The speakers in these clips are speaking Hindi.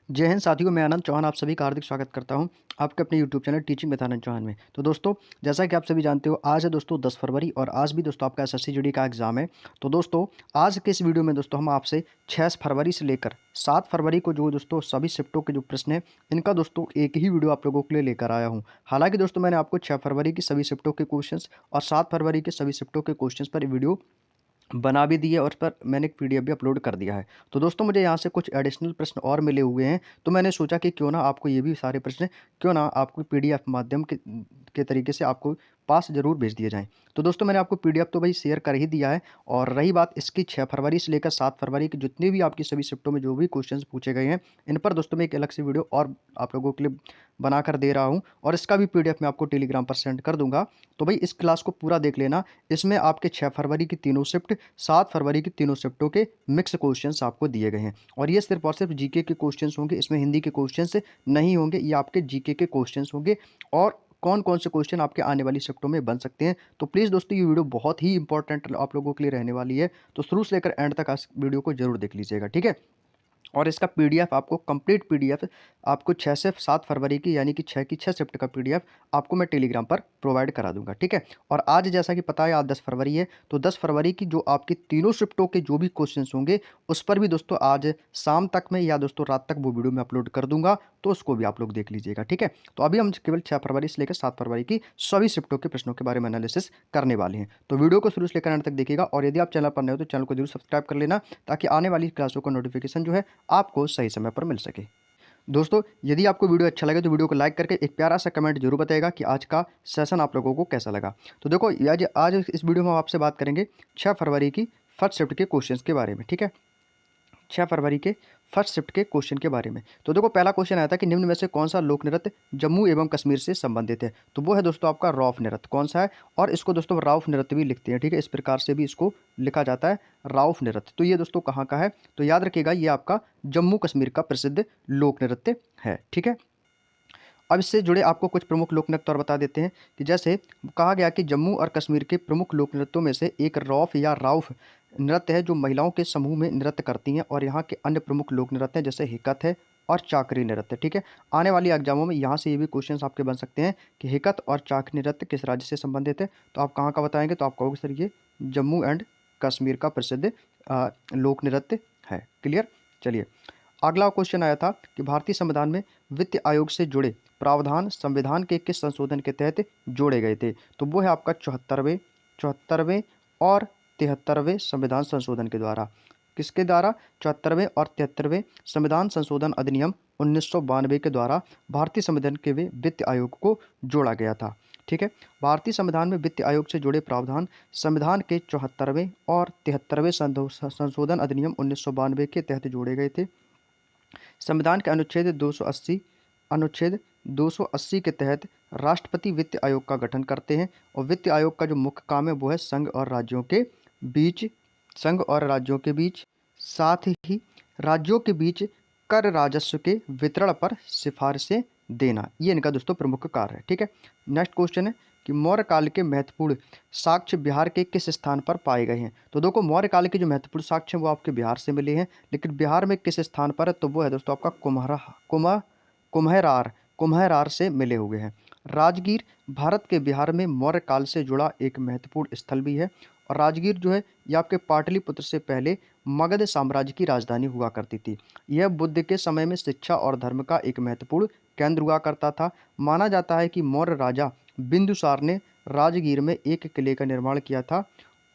जय हिंद साथियों, मैं आनंद चौहान आप सभी का हार्दिक स्वागत करता हूं आपके अपने यूट्यूब चैनल टीचिंग विद आनंद चौहान में। तो दोस्तों, जैसा कि आप सभी जानते हो, आज है दोस्तों 10 फरवरी और आज भी दोस्तों आपका एसएससी जीडी का एग्जाम है। तो दोस्तों, आज के इस वीडियो में दोस्तों हम आपसे 6 फरवरी से लेकर 7 फरवरी को जो दोस्तों सभी शिफ्टों के जो प्रश्न हैं, इनका दोस्तों एक ही वीडियो आप लोगों के लिए लेकर आया हूँ। हालांकि दोस्तों, मैंने आपको 6 फरवरी की सभी शिफ्टों के क्वेश्चन और 7 फरवरी के सभी शिफ्टों के क्वेश्चन पर वीडियो बना भी दी है और उस पर मैंने एक पीडीएफ भी अपलोड कर दिया है। तो दोस्तों, मुझे यहाँ से कुछ एडिशनल प्रश्न और मिले हुए हैं, तो मैंने सोचा कि क्यों ना आपको ये भी सारे प्रश्न क्यों ना आपको पीडीएफ माध्यम के तरीके से आपको पास ज़रूर भेज दिए जाएँ। तो दोस्तों, मैंने आपको पीडीएफ तो भाई शेयर कर ही दिया है। और रही बात इसकी 6 फरवरी से लेकर 7 फरवरी की जितनी भी आपकी सभी शिफ्टों में जो भी क्वेश्चंस पूछे गए हैं, इन पर दोस्तों मैं एक अलग से वीडियो और आप लोगों के लिए बनाकर दे रहा हूँ और इसका भी पीडीएफ मैं आपको टेलीग्राम पर सेंड कर दूँगा। तो भाई इस क्लास को पूरा देख लेना। इसमें आपके 6 फरवरी की तीनों शिफ्ट, 7 फरवरी की तीनों शिफ्टों के मिक्स क्वेश्चंस आपको दिए गए हैं और ये सिर्फ और सिर्फ जीके के क्वेश्चंस होंगे। इसमें हिंदी के क्वेश्चंस नहीं होंगे, ये आपके जीके के क्वेश्चंस होंगे और कौन कौन से क्वेश्चन आपके आने वाली शिफ्टों में बन सकते हैं। तो प्लीज़ दोस्तों, ये वीडियो बहुत ही इंपॉर्टेंट आप लोगों के लिए रहने वाली है, तो शुरू से लेकर एंड तक इस वीडियो को जरूर देख लीजिएगा, ठीक है। और इसका पीडीएफ आपको कंप्लीट पीडीएफ आपको 6 से 7 फरवरी की यानी कि 6 की 6 शिफ्ट का पीडीएफ आपको मैं टेलीग्राम पर प्रोवाइड करा दूंगा, ठीक है। और आज जैसा कि पता है आज 10 फरवरी है, तो 10 फरवरी की जो आपकी तीनों शिफ्टों के जो भी क्वेश्चंस होंगे उस पर भी दोस्तों आज शाम तक में या दोस्तों रात तक वो वीडियो मैं अपलोड कर दूंगा, तो उसको भी आप लोग देख लीजिएगा, ठीक है। तो अभी हम केवल 6 फरवरी से लेकर 7 फरवरी की सभी शिफ्टों के प्रश्नों के बारे में एनालिसिस करने वाले हैं। तो वीडियो को शुरू से लेकर अंत तक देखिएगा और यदि आप चैनल पर नए हो तो चैनल को जरूर सब्सक्राइब कर लेना, ताकि आने वाली क्लासों का नोटिफिकेशन जो है आपको सही समय पर मिल सके। दोस्तों, यदि आपको वीडियो अच्छा लगे तो वीडियो को लाइक करके एक प्यारा सा कमेंट जरूर बताइएगा कि आज का सेशन आप लोगों को कैसा लगा। तो देखो, आज आज इस वीडियो में हम आपसे बात करेंगे 6 फरवरी की फर्स्ट शिफ्ट के क्वेश्चंस के बारे में, ठीक है। 6 फरवरी के फर्स्ट शिफ्ट के क्वेश्चन के बारे में। तो देखो, पहला क्वेश्चन आया था कि निम्न में से कौन सा लोक नृत्य जम्मू एवं कश्मीर से संबंधित है। तो वो है दोस्तों आपका रौफ नृत्य। कौन सा है? और इसको दोस्तों राउफ नृत्य भी लिखते हैं, ठीक है। इस प्रकार से भी इसको लिखा जाता है, राउफ नृत्य। तो ये दोस्तों कहाँ का है? तो याद रखिएगा, ये आपका जम्मू कश्मीर का प्रसिद्ध लोक नृत्य है, ठीक है। अब इससे जुड़े आपको कुछ प्रमुख लोक नृत्य और बता देते हैं कि जैसे कहा गया कि जम्मू और कश्मीर के प्रमुख लोक नृत्यों में से एक रौफ या राउफ नृत्य है, जो महिलाओं के समूह में नृत्य करती हैं। और यहाँ के अन्य प्रमुख लोक नृत्य हैं जैसे हिकत है और चाकरी नृत्य, ठीक है। आने वाली एग्जामों में यहाँ से ये भी क्वेश्चन आपके बन सकते हैं कि हिकत और चाकरी नृत्य किस राज्य से संबंधित है। तो आप कहाँ का बताएंगे? तो आप कहोगे सर ये जम्मू एंड कश्मीर का प्रसिद्ध लोक नृत्य है। क्लियर? चलिए, अगला क्वेश्चन आया था कि भारतीय संविधान में वित्त आयोग से जुड़े प्रावधान संविधान के किस संशोधन के तहत जोड़े गए थे। तो वो है आपका 74वें और 73वें संविधान संशोधन के द्वारा। किसके द्वारा? 74वें और 73वें संविधान संशोधन अधिनियम 1992 के द्वारा भारतीय संविधान के वे वित्त आयोग को जोड़ा गया था, ठीक है। भारतीय संविधान में वित्त आयोग से जुड़े प्रावधान संविधान के 74वें और 73वें संशोधन अधिनियम 1992 के तहत जोड़े गए थे। संविधान के अनुच्छेद 280 के तहत राष्ट्रपति वित्त आयोग का गठन करते हैं और वित्त आयोग का जो मुख्य काम है वो है संघ और राज्यों के बीच, साथ ही राज्यों के बीच कर राजस्व के वितरण पर सिफारिशें देना। ये इनका दोस्तों प्रमुख कार्य है, ठीक है। नेक्स्ट क्वेश्चन है कि मौर्य काल के महत्वपूर्ण साक्ष्य बिहार के किस स्थान पर पाए गए हैं। तो देखो, मौर्य काल के जो महत्वपूर्ण साक्ष्य हैं वो आपके बिहार से मिले हैं, लेकिन बिहार में किस स्थान पर है? तो वो है दोस्तों आपका कुम्हरार से मिले हुए हैं। राजगीर भारत के बिहार में मौर्य काल से जुड़ा एक महत्वपूर्ण स्थल भी है। और राजगीर जो है ये आपके पाटलिपुत्र से पहले मगध साम्राज्य की राजधानी हुआ करती थी। यह बुद्ध के समय में शिक्षा और धर्म का एक महत्वपूर्ण केंद्र हुआ करता था। माना जाता है कि मौर्य राजा बिंदुसार ने राजगीर में एक किले का निर्माण किया था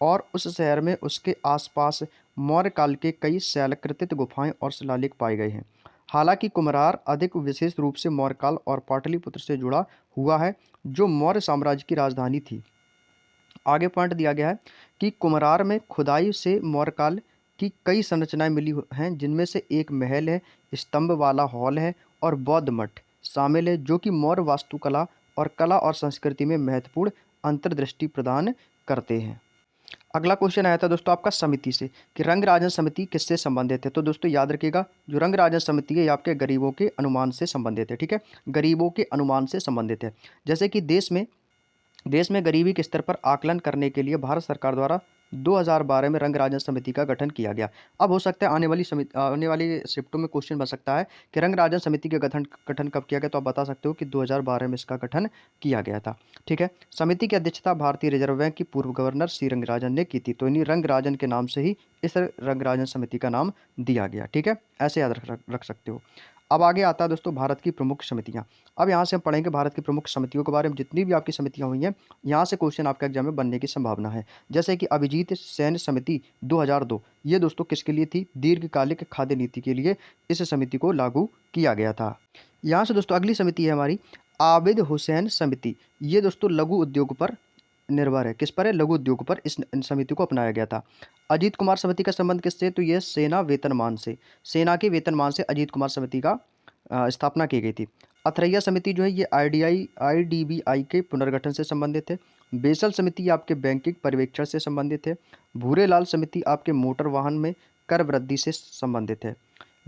और उस शहर में उसके आसपास मौर्य काल के कई शैलकृतित गुफाएं और शिलालेख पाए गए हैं। हालांकि कुम्हरार अधिक विशेष रूप से मौर्य काल और पाटलिपुत्र से जुड़ा हुआ है, जो मौर्य साम्राज्य की राजधानी थी। आगे पॉइंट दिया गया है कि कुम्हरार में खुदाई से मौर्य काल की कई संरचनाएं मिली हैं, जिनमें से एक महल है, स्तंभ वाला हॉल है और बौद्ध मठ शामिल है, जो कि मौर्य वास्तुकला और संस्कृति में महत्वपूर्ण अंतर्दृष्टि प्रदान करते हैं। अगला क्वेश्चन आया था दोस्तों आपका समिति से कि रंग राजन समिति किससे संबंधित है। तो दोस्तों याद रखिएगा, जो रंग राजन समिति है ये आपके गरीबों के अनुमान से संबंधित है, ठीक है। गरीबों के अनुमान से संबंधित है। जैसे कि देश में देश में गरीबी के स्तर पर आकलन करने के लिए भारत सरकार द्वारा 2012 में रंग राजन समिति का गठन किया गया। अब हो सकता है आने वाली शिफ्टों में क्वेश्चन बन सकता है कि रंग राजन समिति का गठन गठन कब किया गया, तो आप बता सकते हो कि 2012 में इसका गठन किया गया था। ठीक है। समिति की अध्यक्षता भारतीय रिजर्व बैंक की पूर्व गवर्नर सी रंगराजन ने की थी, तो इन्हीं रंगराजन के नाम से ही इस रंगराजन समिति का नाम दिया गया। ठीक है, ऐसे याद रख सकते हो। अब आगे आता है दोस्तों भारत की प्रमुख समितियां। अब यहाँ से हम पढ़ेंगे भारत की प्रमुख समितियों के बारे में। जितनी भी आपकी समितियां हुई हैं, यहाँ से क्वेश्चन आपके एग्जाम में बनने की संभावना है। जैसे कि अभिजीत सैन्य समिति 2002, ये दोस्तों किसके लिए थी? दीर्घकालिक खाद्य नीति के लिए इस समिति को लागू किया गया था। यहाँ से दोस्तों अगली समिति है हमारी आबिद हुसैन समिति। ये दोस्तों लघु उद्योग पर निर्भर है। किस पर है? लघु उद्योग पर इस समिति को अपनाया गया था। अजीत कुमार समिति का संबंध किससे? तो यह सेना वेतनमान से, सेना के वेतनमान से अजीत कुमार समिति का स्थापना की गई थी। अथरैया समिति जो है ये आईडीबीआई के पुनर्गठन से संबंधित है। बेसल समिति आपके बैंकिंग पर्यवेक्षण से संबंधित है। भूरेलाल समिति आपके मोटर वाहन में कर वृद्धि से संबंधित है।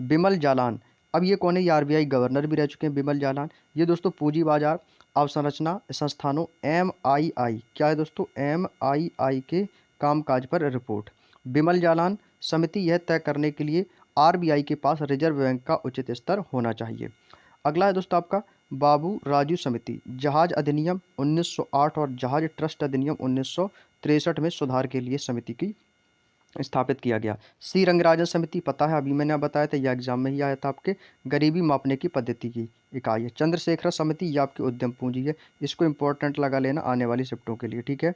बिमल जालान, अब ये कौन है? ये आरबीआई गवर्नर भी रह चुके हैं बिमल जालान। ये दोस्तों पूंजी बाजार अवसंरचना संस्थानों एमआईआई, क्या है दोस्तों? एमआईआई के कामकाज पर रिपोर्ट। बिमल जालान समिति यह तय करने के लिए आरबीआई के पास रिजर्व बैंक का उचित स्तर होना चाहिए। अगला है दोस्तों आपका बाबू राजू समिति। जहाज अधिनियम 1908 और जहाज ट्रस्ट अधिनियम 1963 में सुधार के लिए समिति की स्थापित किया गया। सी रंगराजन समिति पता है, अभी मैंने बताया था, यह एग्जाम में ही आया था आपके। गरीबी मापने की पद्धति की इकाई है। चंद्रशेखर समिति ये आपकी उद्यम पूंजी है, इसको इंपॉर्टेंट लगा लेना आने वाली शिफ्टों के लिए। ठीक है।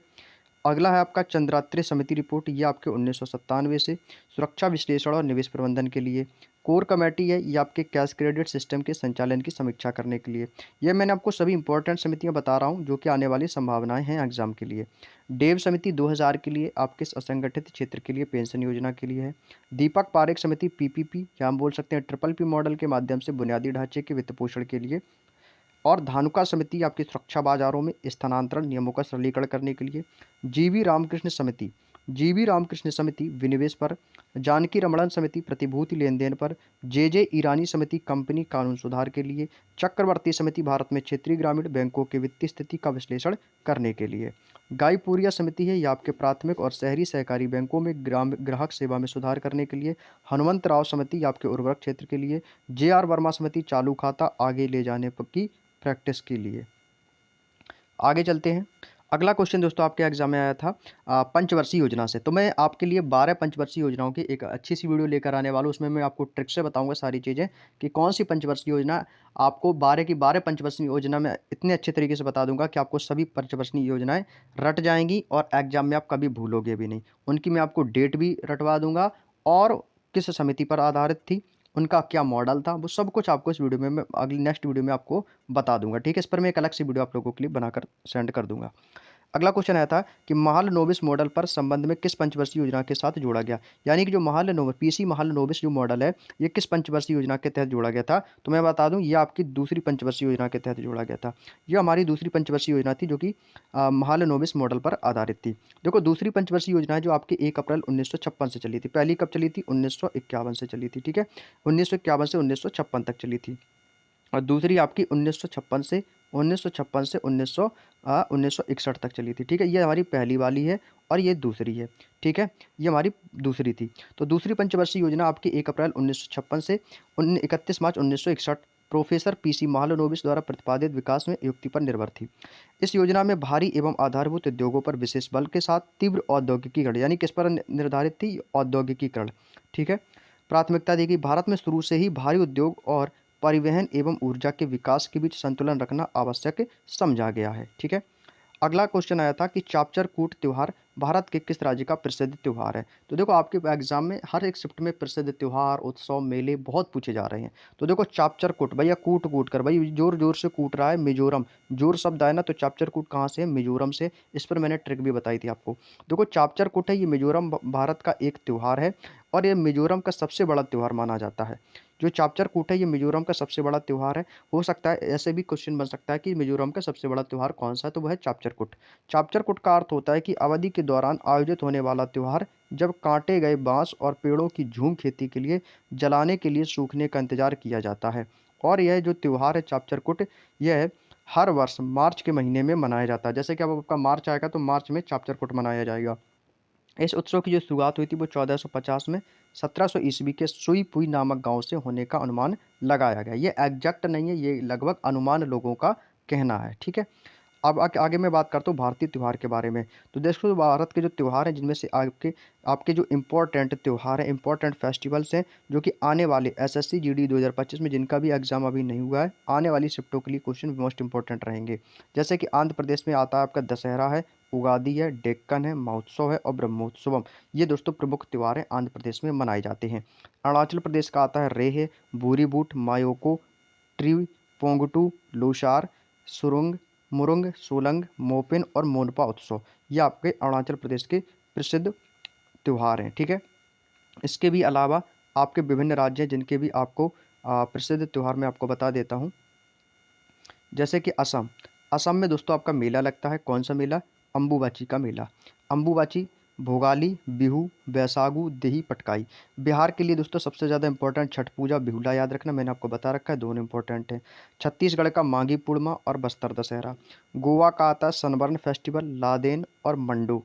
अगला है आपका चंद्रात्रे समिति रिपोर्ट, ये आपके 1997 से सुरक्षा विश्लेषण और निवेश प्रबंधन के लिए। कोर कमेटी है ये आपके कैश क्रेडिट सिस्टम के संचालन की समीक्षा करने के लिए। ये मैंने आपको सभी इंपॉर्टेंट समितियां बता रहा हूं जो कि आने वाली संभावनाएं हैं एग्जाम के लिए। डेव समिति 2000 के लिए आपके असंगठित क्षेत्र के लिए पेंशन योजना के लिए है। दीपक पारेख समिति पीपीपी या हम बोल सकते हैं ट्रिपल पी मॉडल के माध्यम से बुनियादी ढांचे के वित्त पोषण के लिए। और धानुका समिति आपकी सुरक्षा बाजारों में स्थानांतरण नियमों का सरलीकरण करने के लिए। जीवी रामकृष्ण समिति, जीवी रामकृष्ण समिति विनिवेश पर। जानकी रमणन समिति प्रतिभूति लेन देन पर। जे ईरानी समिति कंपनी कानून सुधार के लिए। चक्रवर्ती समिति भारत में क्षेत्रीय ग्रामीण बैंकों की वित्तीय स्थिति का विश्लेषण करने के लिए। गाईपुरिया समिति है यह आपके प्राथमिक और शहरी सहकारी बैंकों में ग्राहक सेवा में सुधार करने के लिए। हनुमंत राव समिति आपके उर्वरक क्षेत्र के लिए। जे वर्मा समिति चालू खाता आगे ले जाने की प्रैक्टिस के लिए। आगे चलते हैं। अगला क्वेश्चन दोस्तों आपके एग्जाम में आया था पंचवर्षीय योजना से। तो मैं आपके लिए 12 पंचवर्षीय योजनाओं की एक अच्छी सी वीडियो लेकर आने वाला हूँ। उसमें मैं आपको ट्रिक से बताऊंगा सारी चीज़ें कि कौन सी पंचवर्षीय योजना आपको 12 की 12 पंचवर्षीय योजना में इतने अच्छे तरीके से बता दूंगा कि आपको सभी पंचवर्षीय योजनाएं रट जाएंगी और एग्जाम में आप कभी भूलोगे भी नहीं। उनकी मैं आपको डेट भी रटवा दूंगा और किस समिति पर आधारित थी, उनका क्या मॉडल था, वो सब कुछ आपको इस वीडियो में मैं अगली नेक्स्ट वीडियो में आपको बता दूंगा। ठीक है, इस पर मैं एक अलग सी वीडियो आप लोगों के लिए बनाकर सेंड कर दूंगा। अगला क्वेश्चन आया था कि महालनोबिस मॉडल पर संबंध में किस पंचवर्षीय योजना के साथ जोड़ा गया। यानी कि जो महालनोबिस पीसी महालनोबिस जो मॉडल है ये किस पंचवर्षीय योजना के तहत जोड़ा गया था। तो मैं बता दूं ये आपकी दूसरी पंचवर्षीय योजना के तहत जोड़ा गया था। ये हमारी दूसरी पंचवर्षीय योजना थी जो कि महालनोबिस मॉडल पर आधारित थी। देखो दूसरी पंचवर्षीय योजना जो आपकी 1 अप्रैल 1956 से चली थी। पहली कब चली थी? 1951 से चली थी। ठीक है, 1951 से 1956 तक चली थी। और दूसरी आपकी 1956 से 1961 तक चली थी। ठीक है, ये हमारी पहली वाली है और ये दूसरी है। ठीक है, ये हमारी दूसरी थी। तो दूसरी पंचवर्षीय योजना आपकी 1 अप्रैल 1956 से 31 मार्च 1961 प्रोफेसर पीसी महालनोबिस द्वारा प्रतिपादित विकास में युक्ति पर निर्भर थी। इस योजना में भारी एवं आधारभूत उद्योगों पर विशेष बल के साथ तीव्र औद्योगिकीकरण, यानी किस पर निर्धारित थी? औद्योगिकीकरण। ठीक है, प्राथमिकता दी गई। भारत में शुरू से ही भारी उद्योग और परिवहन एवं ऊर्जा के विकास के बीच संतुलन रखना आवश्यक समझा गया है। ठीक है, अगला क्वेश्चन आया था कि चापचर कूट त्योहार भारत के किस राज्य का प्रसिद्ध त्योहार है। तो देखो आपके एग्जाम में हर एक शिफ्ट में प्रसिद्ध त्योहार उत्सव मेले बहुत पूछे जा रहे हैं। तो देखो चापचर कूट, भैया कूट कूट कर, भाई जोर जोर से कूट रहा है मिजोरम, जोर शब्द आया ना, तो चापचर कूट कहाँ से है? मिजोरम से। इस पर मैंने ट्रिक भी बताई थी आपको। देखो चापचर कूट है ये मिजोरम भारत का एक त्यौहार है और ये मिजोरम का सबसे बड़ा त्यौहार माना जाता है। जो चापचर कूट है ये मिजोरम का सबसे बड़ा त्यौहार है। हो सकता है ऐसे भी क्वेश्चन बन सकता है कि मिजोरम का सबसे बड़ा त्यौहार कौन सा है, तो वह है चापचर कूट। चापचर कूट का अर्थ होता है कि अवधि के दौरान आयोजित होने वाला त्यौहार जब काटे गए बांस और पेड़ों की झूम खेती के लिए जलाने के लिए सूखने का इंतजार किया जाता है। और यह जो त्यौहार है चापचर कूट, यह हर वर्ष मार्च के महीने में मनाया जाता है। जैसे कि अब आपका मार्च आएगा तो मार्च में चापचरकुट मनाया जाएगा। इस उत्सव की जो शुरुआत हुई थी वो 1450 में 1700 ईस्वी के सुईपुई नामक गांव से होने का अनुमान लगाया गया। ये एग्जैक्ट नहीं है, ये लगभग अनुमान लोगों का कहना है, ठीक है। अब आगे मैं बात करता हूँ भारतीय त्यौहार के बारे में। तो देखो भारत के जो त्यौहार हैं जिनमें से आपके आपके जो इम्पोर्टेंट त्यौहार हैं, इम्पोर्टेंट फेस्टिवल्स हैं, जो कि आने वाले एसएससी जीडी 2025 में जिनका भी एग्जाम अभी नहीं हुआ है, आने वाली शिफ्टों के लिए क्वेश्चन मोस्ट इंपॉर्टेंट रहेंगे। जैसे कि आंध्र प्रदेश में आता है आपका दशहरा है, उगादी है, डेक्कन है, महोत्सव है और ब्रह्मोत्सवम। ये दोस्तों प्रमुख त्यौहार हैं, आंध्र प्रदेश में मनाए जाते हैं। अरुणाचल प्रदेश का आता है रेहे, भूरी बूट, मायोको, ट्री, पोंगटू, लोसार, सुरुंग, मुरुंग, सोलंग, मोपिन और मोनपा उत्सव। ये आपके अरुणाचल प्रदेश के प्रसिद्ध त्यौहार हैं, ठीक है। इसके भी अलावा आपके विभिन्न राज्य हैं जिनके भी आपको प्रसिद्ध त्यौहार मैं आपको बता देता हूँ। जैसे कि असम। असम में दोस्तों आपका मेला लगता है। कौन सा मेला? अम्बुबाची का मेला। अम्बुबाची, भोगाली, बिहू, बैसागु, देही, पटकाई। बिहार के लिए दोस्तों सबसे ज़्यादा इंपॉर्टेंट छठ पूजा, बिहुला याद रखना, मैंने आपको बता रखा है, दोनों इंपॉर्टेंट हैं। छत्तीसगढ़ का माघी पूर्णिमा और बस्तर दशहरा। गोवा का आता है सनबर्न फेस्टिवल, लादेन और मंडो।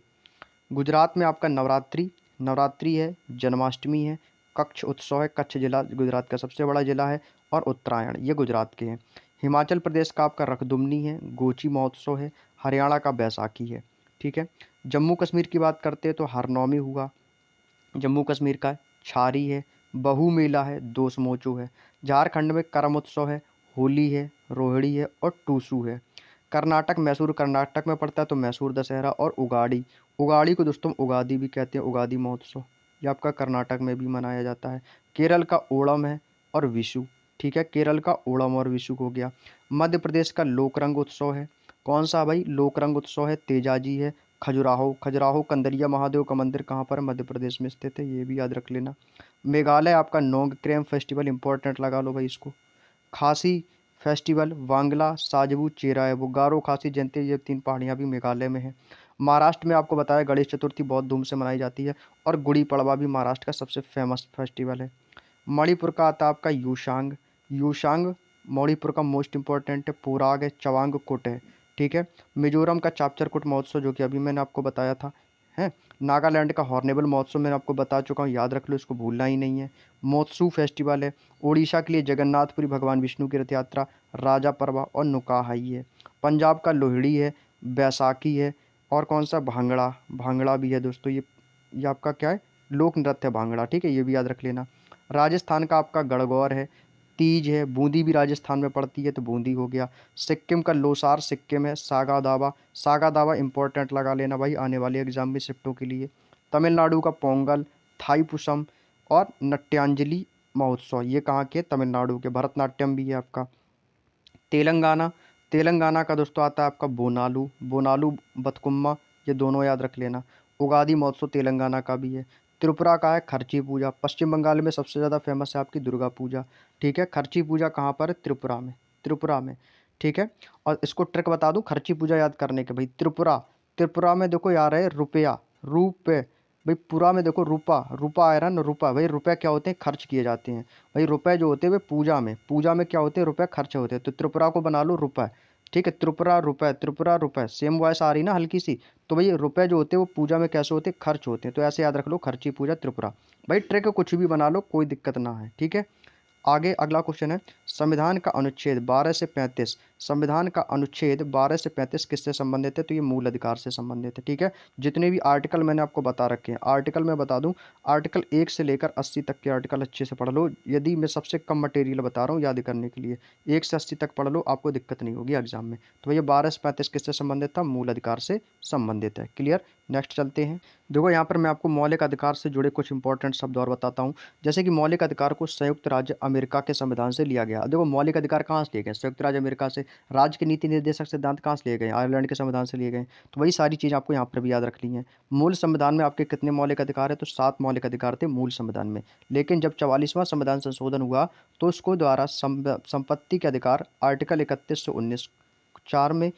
गुजरात में आपका नवरात्रि, नवरात्रि है, जन्माष्टमी है, कच्छ उत्सव है, कच्छ जिला गुजरात का सबसे बड़ा जिला है, और उत्तरायण, ये गुजरात के हैं। हिमाचल प्रदेश का आपका रखदुमनी है, गोची महोत्सव है, हरियाणा का बैसाखी है, ठीक है। जम्मू कश्मीर की बात करते हैं तो हरनौमी हुआ जम्मू कश्मीर का, छारी है, बहु मेला है, दोसमोचो है। झारखंड में करम उत्सव है, होली है, रोहिणी है और टूसू है। कर्नाटक, मैसूर कर्नाटक में पड़ता है तो मैसूर दशहरा और उगाड़ी। उगाड़ी को दोस्तों उगादी भी कहते हैं, उगादी महोत्सव, ये आपका कर्नाटक में भी मनाया जाता है। केरल का ओणम है और विशु, ठीक है, केरल का ओणम और विशु हो गया। मध्य प्रदेश का लोकरंग उत्सव है। कौन सा भाई? लोकरंग उत्सव है, तेजाजी है। खजुराहो, खजुराहो कंदरिया महादेव का मंदिर कहाँ पर है? मध्य प्रदेश में स्थित है, ये भी याद रख लेना। मेघालय आपका नोंगक्रेम फेस्टिवल, इंपॉर्टेंट लगा लो भाई इसको। खासी फेस्टिवल, वांगला, साजबू, चेरा है वो। गारो, खासी, जयंती, ये 3 पहाड़ियाँ भी मेघालय में है। महाराष्ट्र में आपको बताया गणेश चतुर्थी बहुत धूम से मनाई जाती है, और गुड़ी पड़वा भी महाराष्ट्र का सबसे फेमस फेस्टिवल है। मणिपुर का आता है आपका यूशांग। यूशांग मणिपुर का मोस्ट इंपॉर्टेंट है। पोराग है, चवांग कुट है, ठीक है। मिजोरम का चापचरकुट महोत्सव जो कि अभी मैंने आपको बताया था है। नागालैंड का हॉर्नेबल महोत्सव मैंने आपको बता चुका हूँ, याद रख लो, इसको भूलना ही नहीं है। मोत्सू फेस्टिवल है। उड़ीसा के लिए जगन्नाथपुरी भगवान विष्णु की रथ यात्रा, राजा परवा और नुकाहाई है। पंजाब का लोहड़ी है, बैसाखी है, और कौन सा? भांगड़ा, भांगड़ा भी है दोस्तों। ये आपका क्या है? लोक नृत्य है भांगड़ा, ठीक है, ये भी याद रख लेना। राजस्थान का आपका गणगौर है। तीज है। बूंदी भी राजस्थान में पड़ती है तो बूंदी हो गया। सिक्किम का लोसार सिक्किम है। सागा दावा, सागा दावा इंपॉर्टेंट लगा लेना भाई आने वाले एग्जाम में शिफ्टों के लिए। तमिलनाडु का पोंगल, थाईपुसम और नट्यांजलि महोत्सव, ये कहाँ के? तमिलनाडु के। भरतनाट्यम भी है आपका। तेलंगाना, तेलंगाना का दोस्तों आता है आपका बोनालू, बोनालू बतकुम्मा, ये दोनों याद रख लेना। उगादी महोत्सव तेलंगाना का भी है। त्रिपुरा का है खर्ची पूजा। पश्चिम बंगाल में सबसे ज़्यादा फेमस है आपकी दुर्गा पूजा, ठीक है। खर्ची पूजा कहाँ पर है? त्रिपुरा में, त्रिपुरा में, ठीक है। और इसको ट्रिक बता दूं खर्ची पूजा याद करने के भाई, त्रिपुरा, त्रिपुरा में देखो यार है रुपया, रुपये, भाई पूरा में देखो रूपा, रूपा आ रहा है ना, रूपा। भाई रुपए क्या होते हैं? खर्च किए जाते हैं। भाई रुपए जो होते हैं वे पूजा में, पूजा में क्या होते हैं? रुपए खर्च होते हैं, तो त्रिपुरा को बना लो रुपए, ठीक है। त्रिपुरा रुपए, त्रिपुरा रुपए, सेम वॉइस आ रही ना हल्की सी। तो भाई रुपए जो होते हैं वो पूजा में कैसे होते हैं? खर्च होते हैं, तो ऐसे याद रख लो, खर्ची पूजा त्रिपुरा। भाई ट्रिक कुछ भी बना लो, कोई दिक्कत ना है, ठीक है। आगे अगला क्वेश्चन है, संविधान का अनुच्छेद 12 से 35, संविधान का अनुच्छेद 12 से 35 किससे संबंधित है? तो ये मूल अधिकार से संबंधित है, ठीक है। जितने भी आर्टिकल मैंने आपको बता रखे हैं, आर्टिकल मैं बता दूं, आर्टिकल 1 से लेकर 80 तक के आर्टिकल अच्छे से पढ़ लो। यदि मैं सबसे कम मटेरियल बता रहा हूँ याद करने के लिए, 1 से 80 तक पढ़ लो, आपको दिक्कत नहीं होगी एग्जाम में। तो भैया 12 से 35 किससे संबंधित था? मूल अधिकार से संबंधित है, क्लियर। नेक्स्ट चलते हैं। देखो यहाँ पर मैं आपको मौलिक अधिकार से जुड़े कुछ इंपॉर्टेंट शब्द और बताता हूँ। जैसे कि मौलिक अधिकार को संयुक्त राज्य अमेरिका के संविधान से लिया गया। देखो मौलिक अधिकार कहाँ से लिए गए? संयुक्त राज्य अमेरिका से। राज्य के नीति निर्देशक सिद्धांत कहाँ से लिए गए? आयरलैंड के संविधान से लिए गए। तो वही सारी चीज़ आपको यहाँ पर भी याद रखनी है। मूल संविधान में आपके कितने मौलिक अधिकार है? तो 7 मौलिक अधिकार थे मूल संविधान में। लेकिन जब 44वां संविधान संशोधन हुआ तो उसको द्वारा संपत्ति के अधिकार आर्टिकल 31 से 19, 4 में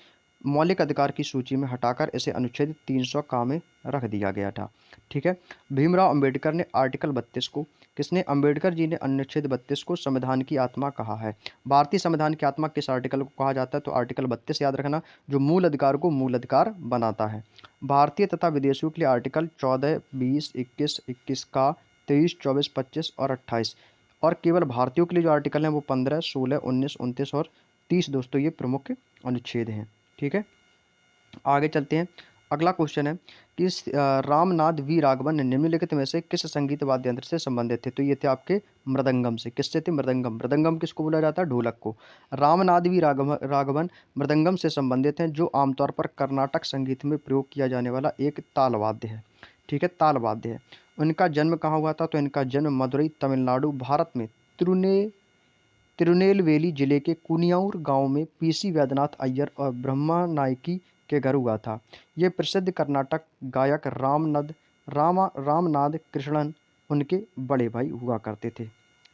मौलिक अधिकार की सूची में हटाकर इसे अनुच्छेद 300 का में रख दिया गया था। ठीक है। भीमराव अंबेडकर ने आर्टिकल 32 को, किसने, अंबेडकर जी ने अनुच्छेद 32 को संविधान की आत्मा कहा है। भारतीय संविधान की आत्मा किस आर्टिकल को कहा जाता है, तो आर्टिकल 32 याद रखना, जो मूल अधिकार को मूल अधिकार बनाता है। भारतीय तथा विदेशियों के लिए आर्टिकल 14, 20, 21, 21 का, 23, 24, 25 और 28, और केवल भारतीयों के लिए जो आर्टिकल हैं वो 15, 16, 19, 29 और 30 दोस्तों ये प्रमुख अनुच्छेद हैं। ठीक है। आगे चलते हैं। अगला क्वेश्चन है कि रामनाथ वी राघवन निम्नलिखित में से किस संगीत वाद्य यंत्र से संबंधित थे, तो ये थे आपके मृदंगम से। किससे थे, मृदंगम। मृदंगम किसको बोला जाता है, ढोलक को। रामनाथ वी राघवन मृदंगम से संबंधित हैं, जो आमतौर पर कर्नाटक संगीत में प्रयोग किया जाने वाला एक ताल वाद्य है। ठीक है, ताल वाद्य है। उनका जन्म कहाँ हुआ था, तो इनका जन्म मदुरई तमिलनाडु भारत में तिरुनेलवेली जिले के कुनियाऊर गांव में पीसी वैद्यनाथ अय्यर और ब्रह्मा नायकी के घर हुआ था। ये प्रसिद्ध कर्नाटक गायक रामनाथ कृष्णन उनके बड़े भाई हुआ करते थे।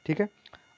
ठीक है।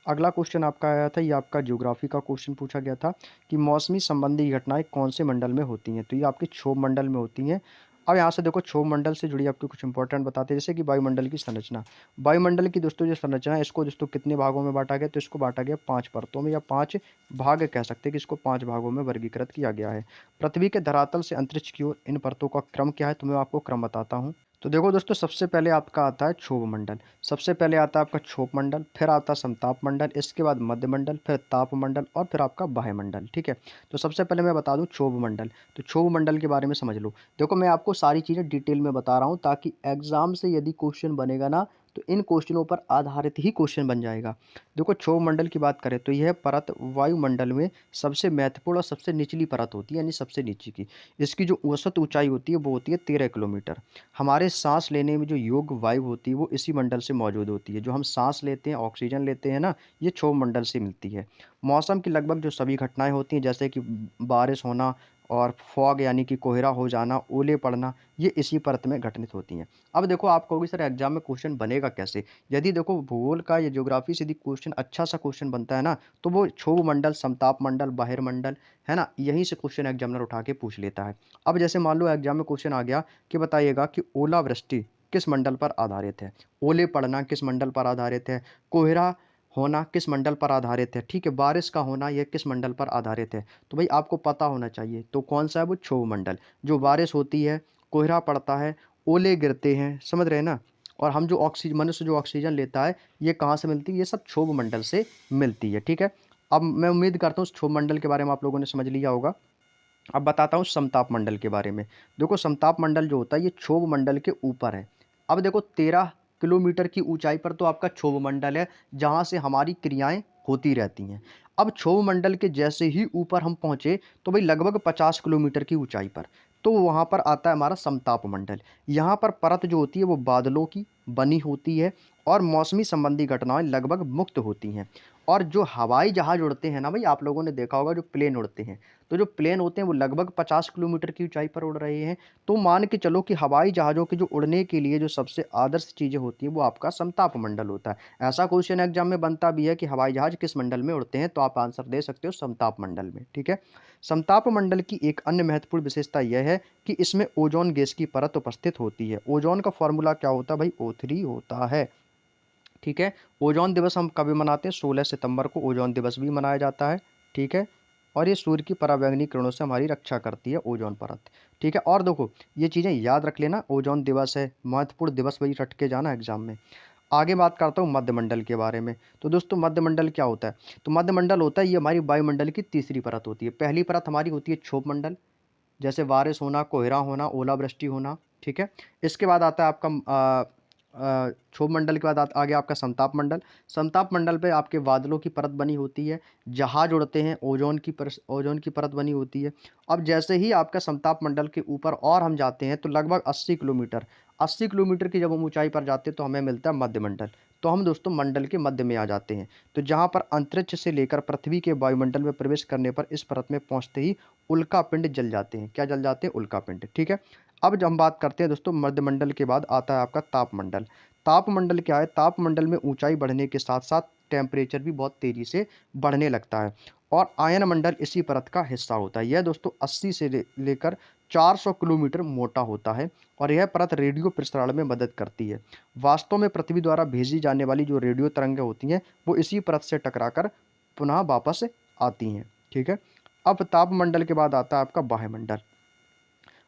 अगला क्वेश्चन आपका आया था, ये आपका ज्योग्राफी का क्वेश्चन पूछा गया था कि मौसमी संबंधी घटनाएं कौन से मंडल में होती हैं, तो ये आपके क्षोभ मंडल में होती हैं। अब यहाँ से देखो, क्षोभ मंडल से जुड़ी आपको कुछ इंपॉर्टेंट बताते हैं, जैसे कि वायुमंडल की संरचना। वायुमंडल की दोस्तों जो संरचना है, इसको दोस्तों कितने भागों में बांटा गया, तो इसको बांटा गया 5 परतों में, या 5 भाग कह सकते हैं कि इसको 5 भागों में वर्गीकृत किया गया है। पृथ्वी के धरातल से अंतरिक्ष की ओर इन परतों का क्रम क्या है, तो मैं आपको क्रम बताता हूँ। तो देखो दोस्तों, सबसे पहले आपका आता है क्षोभ मंडल। सबसे पहले आता है आपका क्षोभ मंडल, फिर आता है समताप मंडल, इसके बाद मध्य मंडल, फिर ताप मंडल और फिर आपका बाह्य मंडल। ठीक है। तो सबसे पहले मैं बता दूं क्षोभ मंडल। तो क्षोभ मंडल के बारे में समझ लो। देखो, मैं आपको सारी चीज़ें डिटेल में बता रहा हूँ, ताकि एग्जाम से यदि क्वेश्चन बनेगा ना, तो इन क्वेश्चनों पर आधारित ही क्वेश्चन बन जाएगा। देखो, क्षोभ मंडल की बात करें तो यह परत वायुमंडल में सबसे महत्वपूर्ण और सबसे निचली परत होती है, यानी सबसे नीचे की। इसकी जो औसत ऊंचाई होती है वो होती है 13 किलोमीटर। हमारे सांस लेने में जो योग्य वायु होती है वो इसी मंडल से मौजूद होती है। जो हम सांस लेते हैं, ऑक्सीजन लेते हैं ना, ये क्षोभ मंडल से मिलती है। मौसम की लगभग जो सभी घटनाएं होती हैं, जैसे कि बारिश होना और फॉग यानी कि कोहरा हो जाना, ओले पड़ना, ये इसी परत में घटित होती हैं। अब देखो, आप कहोगे सर एग्जाम में क्वेश्चन बनेगा कैसे। यदि देखो भूगोल का या ज्योग्राफी से यदि क्वेश्चन अच्छा सा क्वेश्चन बनता है ना, तो वो क्षोभ मंडल, समताप मंडल, बहिर्मंडल, है ना, यहीं से क्वेश्चन एग्जामिनर उठा के पूछ लेता है। अब जैसे मान लो एग्जाम में क्वेश्चन आ गया कि बताइएगा कि ओलावृष्टि किस मंडल पर आधारित है, ओले पड़ना किस मंडल पर आधारित है, कोहरा होना किस मंडल पर आधारित है, ठीक है, बारिश का होना यह किस मंडल पर आधारित है, तो भाई आपको पता होना चाहिए। तो कौन सा है वो, क्षोभ मंडल। जो बारिश होती है, कोहरा पड़ता है, ओले गिरते हैं, समझ रहे हैं ना, और हम जो ऑक्सीजन, मनुष्य जो ऑक्सीजन लेता है, ये कहाँ से मिलती है, ये सब क्षोभ मंडल से मिलती है। ठीक है। अब मैं उम्मीद करता हूँ क्षोभ मंडल के बारे में आप लोगों ने समझ लिया होगा। अब बताता हूँ समताप मंडल के बारे में। देखो, समताप मंडल जो होता है ये क्षोभ मंडल के ऊपर है। अब देखो, 13 किलोमीटर की ऊंचाई पर तो आपका क्षोभ मंडल है, जहाँ से हमारी क्रियाएं होती रहती हैं। अब क्षोभ मंडल के जैसे ही ऊपर हम पहुँचे, तो भाई लगभग 50 किलोमीटर की ऊंचाई पर, तो वहाँ पर आता है हमारा समताप मंडल। यहाँ पर परत जो होती है वो बादलों की बनी होती है, और मौसमी संबंधी घटनाएं लगभग मुक्त होती हैं। और जो हवाई जहाज उड़ते हैं ना भाई, आप लोगों ने देखा होगा जो प्लेन उड़ते हैं, तो जो प्लेन होते हैं वो लगभग 50 किलोमीटर की ऊंचाई पर उड़ रहे हैं। तो मान के चलो कि हवाई जहाज़ों के जो उड़ने के लिए जो सबसे आदर्श चीज़ें होती हैं वो आपका समताप मंडल होता है। ऐसा क्वेश्चन एग्जाम में बनता भी है कि हवाई जहाज़ किस मंडल में उड़ते हैं, तो आप आंसर दे सकते हो समताप मंडल में। ठीक है। समताप मंडल की एक अन्य महत्वपूर्ण विशेषता यह है कि इसमें ओजोन गैस की परत उपस्थित होती है। ओजोन का फॉर्मूला क्या होता है भाई, O3 होता है। ठीक है। ओजोन दिवस हम कभी मनाते हैं, 16 सितंबर को ओजोन दिवस भी मनाया जाता है। ठीक है। और ये सूर्य की पराबैंगनी किरणों से हमारी रक्षा करती है ओजोन परत। ठीक है। और देखो, ये चीज़ें याद रख लेना, ओजोन दिवस है, महत्वपूर्ण दिवस वही रट के जाना एग्जाम में। आगे बात करता हूँ मध्यमंडल के बारे में। तो दोस्तों, मध्यमंडल क्या होता है, तो मध्यमंडल होता है ये हमारी वायुमंडल की तीसरी परत होती है। पहली परत हमारी होती है क्षोभ मंडल, जैसे बारिश होना, कोहरा होना, ओलावृष्टि होना। ठीक है। इसके बाद आता है आपका क्षोभ मंडल के बाद आ गया आपका समताप मंडल। समताप मंडल पे आपके बादलों की परत बनी होती है, जहाज उड़ते हैं, ओजोन की परत बनी होती है। अब जैसे ही आपका समताप मंडल के ऊपर और हम जाते हैं, तो लगभग 80 किलोमीटर की जब हम ऊंचाई पर जाते हैं तो हमें मिलता है मध्यमंडल। तो हम दोस्तों मंडल के मध्य में आ जाते हैं। तो जहाँ पर अंतरिक्ष से लेकर पृथ्वी के वायुमंडल में प्रवेश करने पर इस परत में पहुँचते ही उल्का पिंड जल जाते हैं। क्या जल जाते हैं, उल्का पिंड। ठीक है। अब जब हम बात करते हैं दोस्तों मध्यमंडल के बाद आता है आपका तापमंडल। तापमंडल क्या है, तापमंडल में ऊंचाई बढ़ने के साथ साथ टेम्परेचर भी बहुत तेज़ी से बढ़ने लगता है। और आयन मंडल इसी परत का हिस्सा होता है। यह दोस्तों 80 से लेकर 400 किलोमीटर मोटा होता है और यह परत रेडियो प्रसारण में मदद करती है। वास्तव में पृथ्वी द्वारा भेजी जाने वाली जो रेडियो तरंगें होती हैं वो इसी परत से टकराकर पुनः वापस आती हैं। ठीक है। अब तापमंडल के बाद आता है आपका वायुमंडल।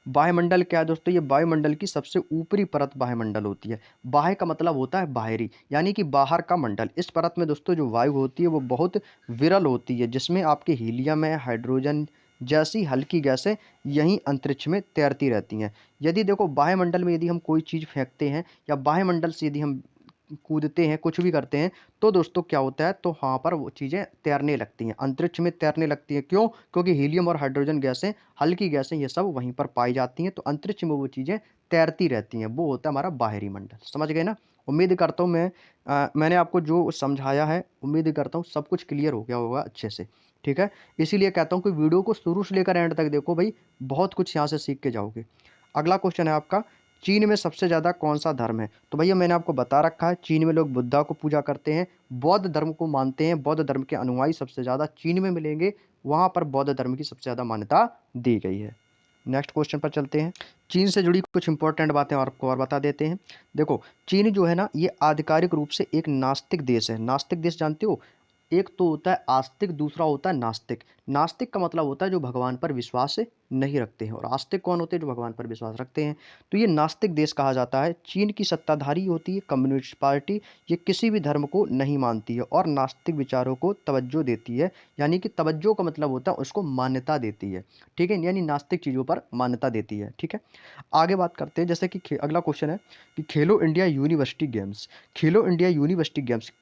वायुमंडल क्या है दोस्तों? ये वायुमंडल की सबसे ऊपरी परत वायुमंडल होती है। बाह्य का मतलब होता है बाहरी, यानी कि बाहर का मंडल। इस परत में दोस्तों जो वायु होती है वो बहुत विरल होती है, जिसमें आपके हीलियम है, हाइड्रोजन जैसी हल्की गैसें यहीं अंतरिक्ष में तैरती रहती हैं। यदि देखो वायुमंडल में यदि हम कोई चीज़ फेंकते हैं या वायुमंडल से यदि हम कूदते हैं, कुछ भी करते हैं, तो दोस्तों क्या होता है, तो वहाँ पर वो चीज़ें तैरने लगती हैं, अंतरिक्ष में तैरने लगती हैं। क्यों? क्योंकि हीलियम और हाइड्रोजन गैसें, हल्की गैसें, ये सब वहीं पर पाई जाती हैं, तो अंतरिक्ष में वो चीज़ें तैरती रहती हैं। वो होता है हमारा बाहरी मंडल। समझ गए ना? उम्मीद करता हूँ मैंने आपको जो समझाया है, उम्मीद करता हूँ सब कुछ क्लियर हो गया होगा अच्छे से। ठीक है? इसीलिए कहता हूँ कि वीडियो को शुरू से लेकर एंड तक देखो भाई, बहुत कुछ यहाँ से सीख के जाओगे। अगला क्वेश्चन है आपका, चीन में सबसे ज़्यादा कौन सा धर्म है? तो भैया मैंने आपको बता रखा है, चीन में लोग बुद्धा को पूजा करते हैं, बौद्ध धर्म को मानते हैं। बौद्ध धर्म के अनुयायी सबसे ज़्यादा चीन में मिलेंगे, वहाँ पर बौद्ध धर्म की सबसे ज़्यादा मान्यता दी गई है। नेक्स्ट क्वेश्चन पर चलते हैं। चीन से जुड़ी कुछ इंपॉर्टेंट बातें और आपको और बता देते हैं। देखो, चीन जो है ना, ये आधिकारिक रूप से एक नास्तिक देश है। नास्तिक देश जानते हो? एक तो होता है आस्तिक, दूसरा होता है नास्तिक। नास्तिक का मतलब होता है जो भगवान पर विश्वास नहीं रखते हैं, और आस्तिक कौन होते हैं? जो भगवान पर विश्वास रखते हैं। तो ये नास्तिक देश कहा जाता है। चीन की सत्ताधारी होती है कम्युनिस्ट पार्टी। ये किसी भी धर्म को नहीं मानती है और नास्तिक विचारों को तवज्जो देती है, यानी कि तवज्जो का मतलब होता है उसको मान्यता देती है। ठीक है, यानी नास्तिक चीज़ों पर मान्यता देती है। ठीक है, आगे बात करते हैं। जैसे कि अगला क्वेश्चन है कि खेलो इंडिया यूनिवर्सिटी गेम्स। खेलो इंडिया यूनिवर्सिटी गेम्स,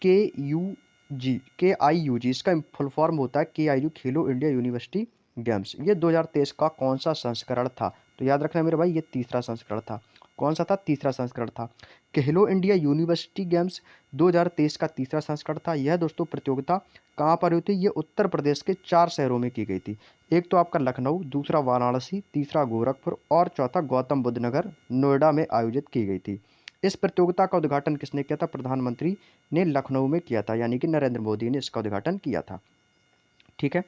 KIUG, इसका फुल फॉर्म होता है KIU, खेलो इंडिया यूनिवर्सिटी गेम्स। ये 2023 का कौन सा संस्करण था? तो याद रखना मेरे भाई, ये तीसरा संस्करण था। कौन सा था? तीसरा संस्करण था। खेलो इंडिया यूनिवर्सिटी गेम्स 2023 का तीसरा संस्करण था। यह दोस्तों प्रतियोगिता कहाँ पर हुई थी? ये उत्तर प्रदेश के 4 शहरों में की गई थी। एक तो आपका लखनऊ, दूसरा वाराणसी, तीसरा गोरखपुर और चौथा गौतम बुद्ध नगर नोएडा में आयोजित की गई थी। इस प्रतियोगिता का उद्घाटन किसने किया था? प्रधानमंत्री ने लखनऊ में किया था, यानी कि नरेंद्र मोदी ने इसका उद्घाटन किया था। ठीक है,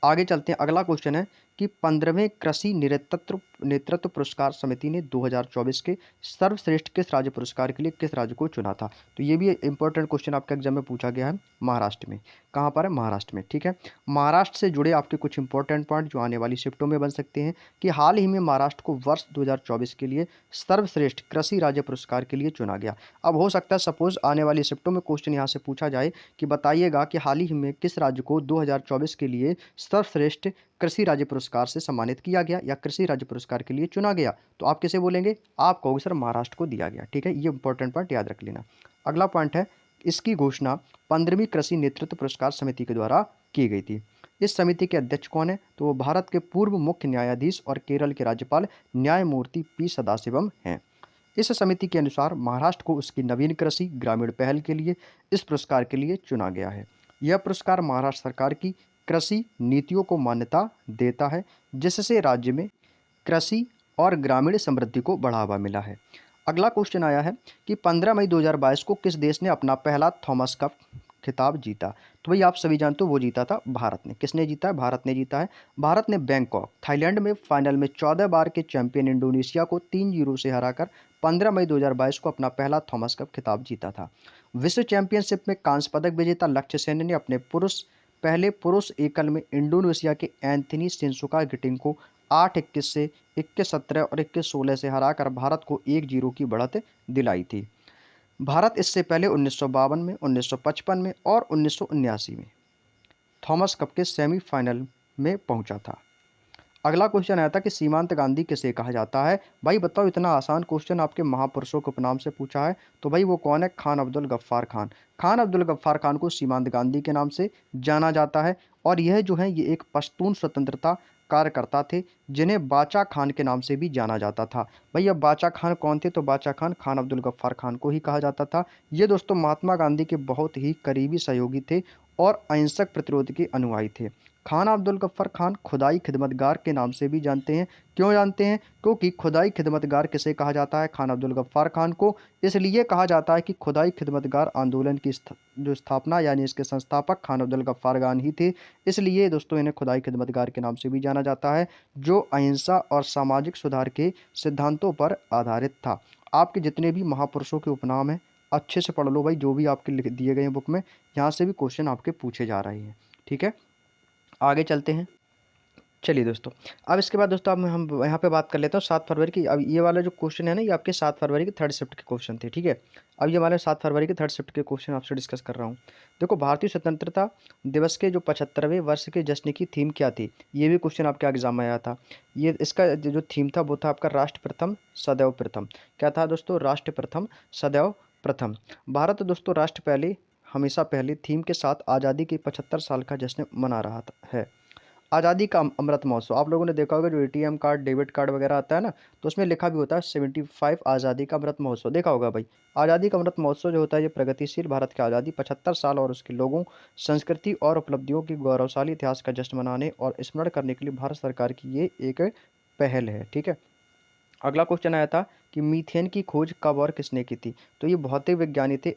आगे चलते हैं। अगला क्वेश्चन है कि 15वें कृषि नेतृत्व पुरस्कार समिति ने 2024 के सर्वश्रेष्ठ किस राज्य पुरस्कार के लिए किस राज्य को चुना था? तो ये भी इंपॉर्टेंट क्वेश्चन आपके एग्जाम में पूछा गया है। महाराष्ट्र में। कहाँ पर है? महाराष्ट्र में। ठीक है, महाराष्ट्र से जुड़े आपके कुछ इंपॉर्टेंट पॉइंट जो आने वाली शिफ्टों में बन सकते हैं कि हाल ही में महाराष्ट्र को वर्ष 2024 के लिए सर्वश्रेष्ठ कृषि राज्य पुरस्कार के लिए चुना गया। अब हो सकता है सपोज आने वाली शिफ्टों में क्वेश्चन यहाँ से पूछा जाए कि बताइएगा कि हाल ही में किस राज्य को 2024 के लिए सर्वश्रेष्ठ कृषि राज्य पुरस्कार से सम्मानित किया गया या कृषि राज्य पुरस्कार के लिए चुना गया? तो आप किसे बोलेंगे? आप कहोगे सर महाराष्ट्र को दिया गया। ठीक है, ये इंपॉर्टेंट पॉइंट याद रख लेना। अगला पॉइंट है, इसकी घोषणा 15वीं कृषि नेतृत्व पुरस्कार समिति के द्वारा की गई थी। इस समिति के अध्यक्ष कौन है? तो वो भारत के पूर्व मुख्य न्यायाधीश और केरल के राज्यपाल न्यायमूर्ति पी सदाशिवम हैं। इस समिति के अनुसार महाराष्ट्र को उसकी नवीन कृषि ग्रामीण पहल के लिए इस पुरस्कार के लिए चुना गया है। यह पुरस्कार महाराष्ट्र सरकार की कृषि नीतियों को मान्यता देता है, जिससे राज्य में कृषि और ग्रामीण समृद्धि को बढ़ावा मिला है। अगला क्वेश्चन आया है कि 15 मई 2022 को किस देश ने अपना पहला थॉमस कप खिताब जीता? तो भाई आप सभी जानते हो वो जीता था भारत ने। किसने जीता है? भारत ने जीता है। भारत ने बैंकॉक थाईलैंड में फाइनल में 14 बार के चैंपियन इंडोनेशिया को 3-0 से हराकर 15 मई 2022 को अपना पहला थॉमस कप खिताब जीता था। विश्व चैंपियनशिप में कांस्य पदक विजेता लक्ष्य सेन ने अपने पहले पुरुष एकल में इंडोनेशिया के एंथनी सिंसुका गिटिंग को 8-21 से 21-17 और 21-16 से हराकर भारत को 1-0 की बढ़त दिलाई थी। भारत इससे पहले 1952 में, 1955 में और 1979 में थॉमस कप के सेमीफाइनल में पहुंचा था। अगला क्वेश्चन आया था कि सीमांत गांधी किसे कहा जाता है? भाई बताओ, इतना आसान क्वेश्चन आपके महापुरुषों के उपनाम से पूछा है, तो भाई वो कौन है? खान अब्दुल गफ्फार खान। खान अब्दुल गफ्फार खान को सीमांत गांधी के नाम से जाना जाता है। और यह जो है, ये एक पश्तून स्वतंत्रता कार्यकर्ता थे, जिन्हें बाचा खान के नाम से भी जाना जाता था। भैया बाचा खान कौन थे? तो बाचा खान खान अब्दुल गफ्फार खान को ही कहा जाता था। ये दोस्तों महात्मा गांधी के बहुत ही करीबी सहयोगी थे और अहिंसक प्रतिरोध के अनुयायी थे। खान अब्दुल गफ्फार खान खुदाई खिदमतगार के नाम से भी जानते हैं। क्यों जानते हैं? क्योंकि खुदाई खिदमतगार किसे कहा जाता है? खान अब्दुल गफ्फार खान को इसलिए कहा जाता है कि खुदाई खिदमतगार आंदोलन की जो स्थापना यानी इसके संस्थापक खान अब्दुल गफ्फार खान ही थे, इसलिए दोस्तों इन्हें खुदाई खिदमतगार के नाम से भी जाना जाता है, जो अहिंसा और सामाजिक सुधार के सिद्धांतों पर आधारित था। आपके जितने भी महापुरुषों के उपनाम हैं, अच्छे से पढ़ लो भाई, जो भी आपके लिख दिए गए हैं बुक में, यहाँ से भी क्वेश्चन आपके पूछे जा रहे हैं। ठीक है, आगे चलते हैं। चलिए दोस्तों, अब इसके बाद दोस्तों अब हम यहाँ पे बात कर लेते हैं 7 फरवरी की। अब ये वाला जो क्वेश्चन है ना, ये आपके 7 फरवरी के थर्ड शिफ्ट के क्वेश्चन थे। ठीक है, अब ये वाले 7 फरवरी के थर्ड शिफ्ट के क्वेश्चन आपसे डिस्कस कर रहा हूँ। देखो, भारतीय स्वतंत्रता दिवस के जो 75वें वर्ष के जश्न की थीम क्या थी, ये भी क्वेश्चन आपके एग्जाम में आया था। ये इसका जो थीम था वो था आपका राष्ट्र प्रथम सदैव प्रथम। क्या था दोस्तों? राष्ट्र प्रथम सदैव प्रथम। भारत दोस्तों राष्ट्र पहले हमेशा पहले थीम के साथ आज़ादी के 75 साल का जश्न मना रहा है। आज़ादी का अमृत महोत्सव, आप लोगों ने देखा होगा जो एटीएम कार्ड डेबिट कार्ड वगैरह आता है ना, तो उसमें लिखा भी होता है 75 आज़ादी का अमृत महोत्सव, देखा होगा भाई। आज़ादी का अमृत महोत्सव जो होता है ये प्रगतिशील भारत की आज़ादी 75 साल और उसके लोगों, संस्कृति और उपलब्धियों की गौरवशाली इतिहास का जश्न मनाने और स्मरण करने के लिए भारत सरकार की ये एक पहल है। ठीक है, अगला क्वेश्चन आया था कि मीथेन की खोज कब और किसने की थी, तो ये भौतिक विज्ञानी थे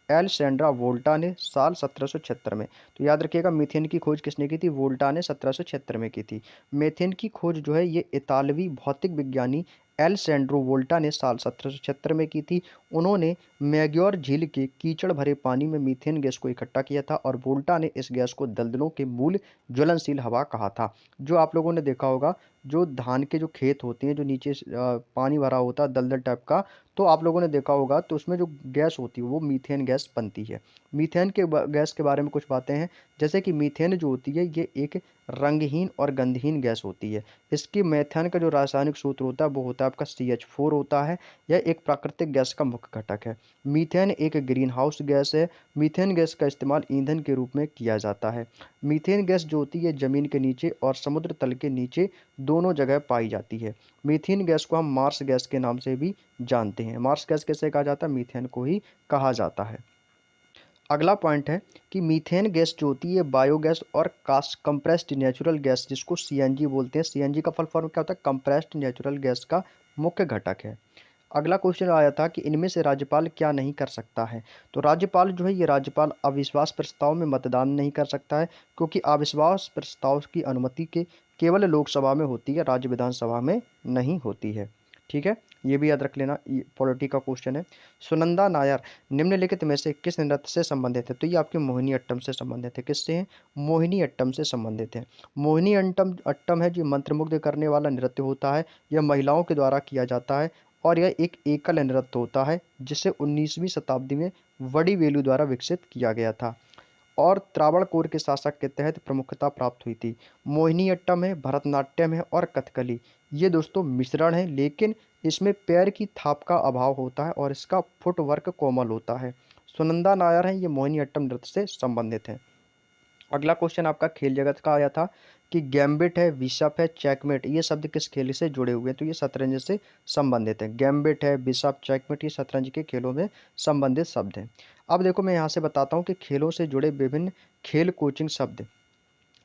एलेसेंड्रा वोल्टा ने साल 1776 में। तो याद रखिएगा, मीथेन की खोज किसने की थी? वोल्टा ने 1776 में की थी। मीथेन की खोज जो है ये इतालवी भौतिक विज्ञानी एलेसेंड्रो वोल्टा ने साल 1776 में की थी। उन्होंने मैग्योर झील के कीचड़ भरे पानी में मीथेन गैस को इकट्ठा किया था और वोल्टा ने इस गैस को दलदलों के मूल ज्वलनशील हवा कहा था। जो आप लोगों ने देखा होगा, जो धान के जो खेत होते हैं, जो नीचे पानी भरा होता है दलदल टाइप का, तो आप लोगों ने देखा होगा, तो उसमें जो गैस होती है वो मीथेन गैस बनती है। मीथेन के गैस के बारे में कुछ बातें हैं, जैसे कि मीथेन जो होती है ये एक रंगहीन और गंधहीन गैस होती है। इसकी मीथेन का जो रासायनिक सूत्र होता है वो होता है आपका CH4 होता है। यह एक प्राकृतिक गैस का मुख्य घटक है। मीथेन एक ग्रीन हाउस गैस है। मीथेन गैस का इस्तेमाल ईंधन के रूप में किया जाता है। मीथेन गैस जो होती है जमीन के नीचे और समुद्र तल के नीचे दोनों जगह पाई जाती है। मीथेन गैस को हम मार्स गैस के नाम से भी जानते हैं। मार्स गैस कैसे कहा जाता है? मीथेन को ही कहा जाता है। अगला पॉइंट है कि मीथेन गैस जो होती है बायोगैस और कंप्रेस्ड नेचुरल गैस, जिसको CNG बोलते हैं, CNG का फुल फॉर्म क्या होता है? कंप्रेस्ड नेचुरल गैस का मुख्य घटक है। अगला क्वेश्चन आया था कि इनमें से राज्यपाल क्या नहीं कर सकता है, तो राज्यपाल जो है ये राज्यपाल अविश्वास प्रस्ताव में मतदान नहीं कर सकता है, क्योंकि अविश्वास प्रस्ताव की अनुमति के केवल लोकसभा में होती है, राज्य विधानसभा में नहीं होती है। ठीक है, ये भी याद रख लेना, ये पॉलिटी का क्वेश्चन है। सुनंदा नायर निम्नलिखित में से किस नृत्य से संबंधित है, तो ये आपके मोहिनी अट्टम से संबंधित है। किससे है? मोहिनी अट्टम से संबंधित है। मोहिनी अट्टम अट्टम है जो मंत्रमुग्ध करने वाला नृत्य होता है। यह महिलाओं के द्वारा किया जाता है और यह एक एकल नृत्य होता है, जिसे 19वीं शताब्दी में वडिवेलु द्वारा विकसित किया गया था और त्रावणकोर के शासक के तहत प्रमुखता प्राप्त हुई थी। मोहिनीअट्टम है, भरतनाट्यम है और कथकली, ये दोस्तों मिश्रण है, लेकिन इसमें पैर की थाप का अभाव होता है और इसका फुटवर्क कोमल होता है। सुनंदा नायर है, ये मोहिनीअट्टम नृत्य से संबंधित है। अगला क्वेश्चन आपका खेल जगत का आया था कि गैम्बिट है, बिशप है, चेकमेट, ये शब्द किस खेल से जुड़े हुए हैं, तो ये शतरंज से संबंधित है। गैम्बिट है, बिशप, चेकमेट, ये शतरंज के खेलों में संबंधित शब्द हैं। अब देखो, मैं यहाँ से बताता हूँ कि खेलों से जुड़े विभिन्न खेल कोचिंग शब्द,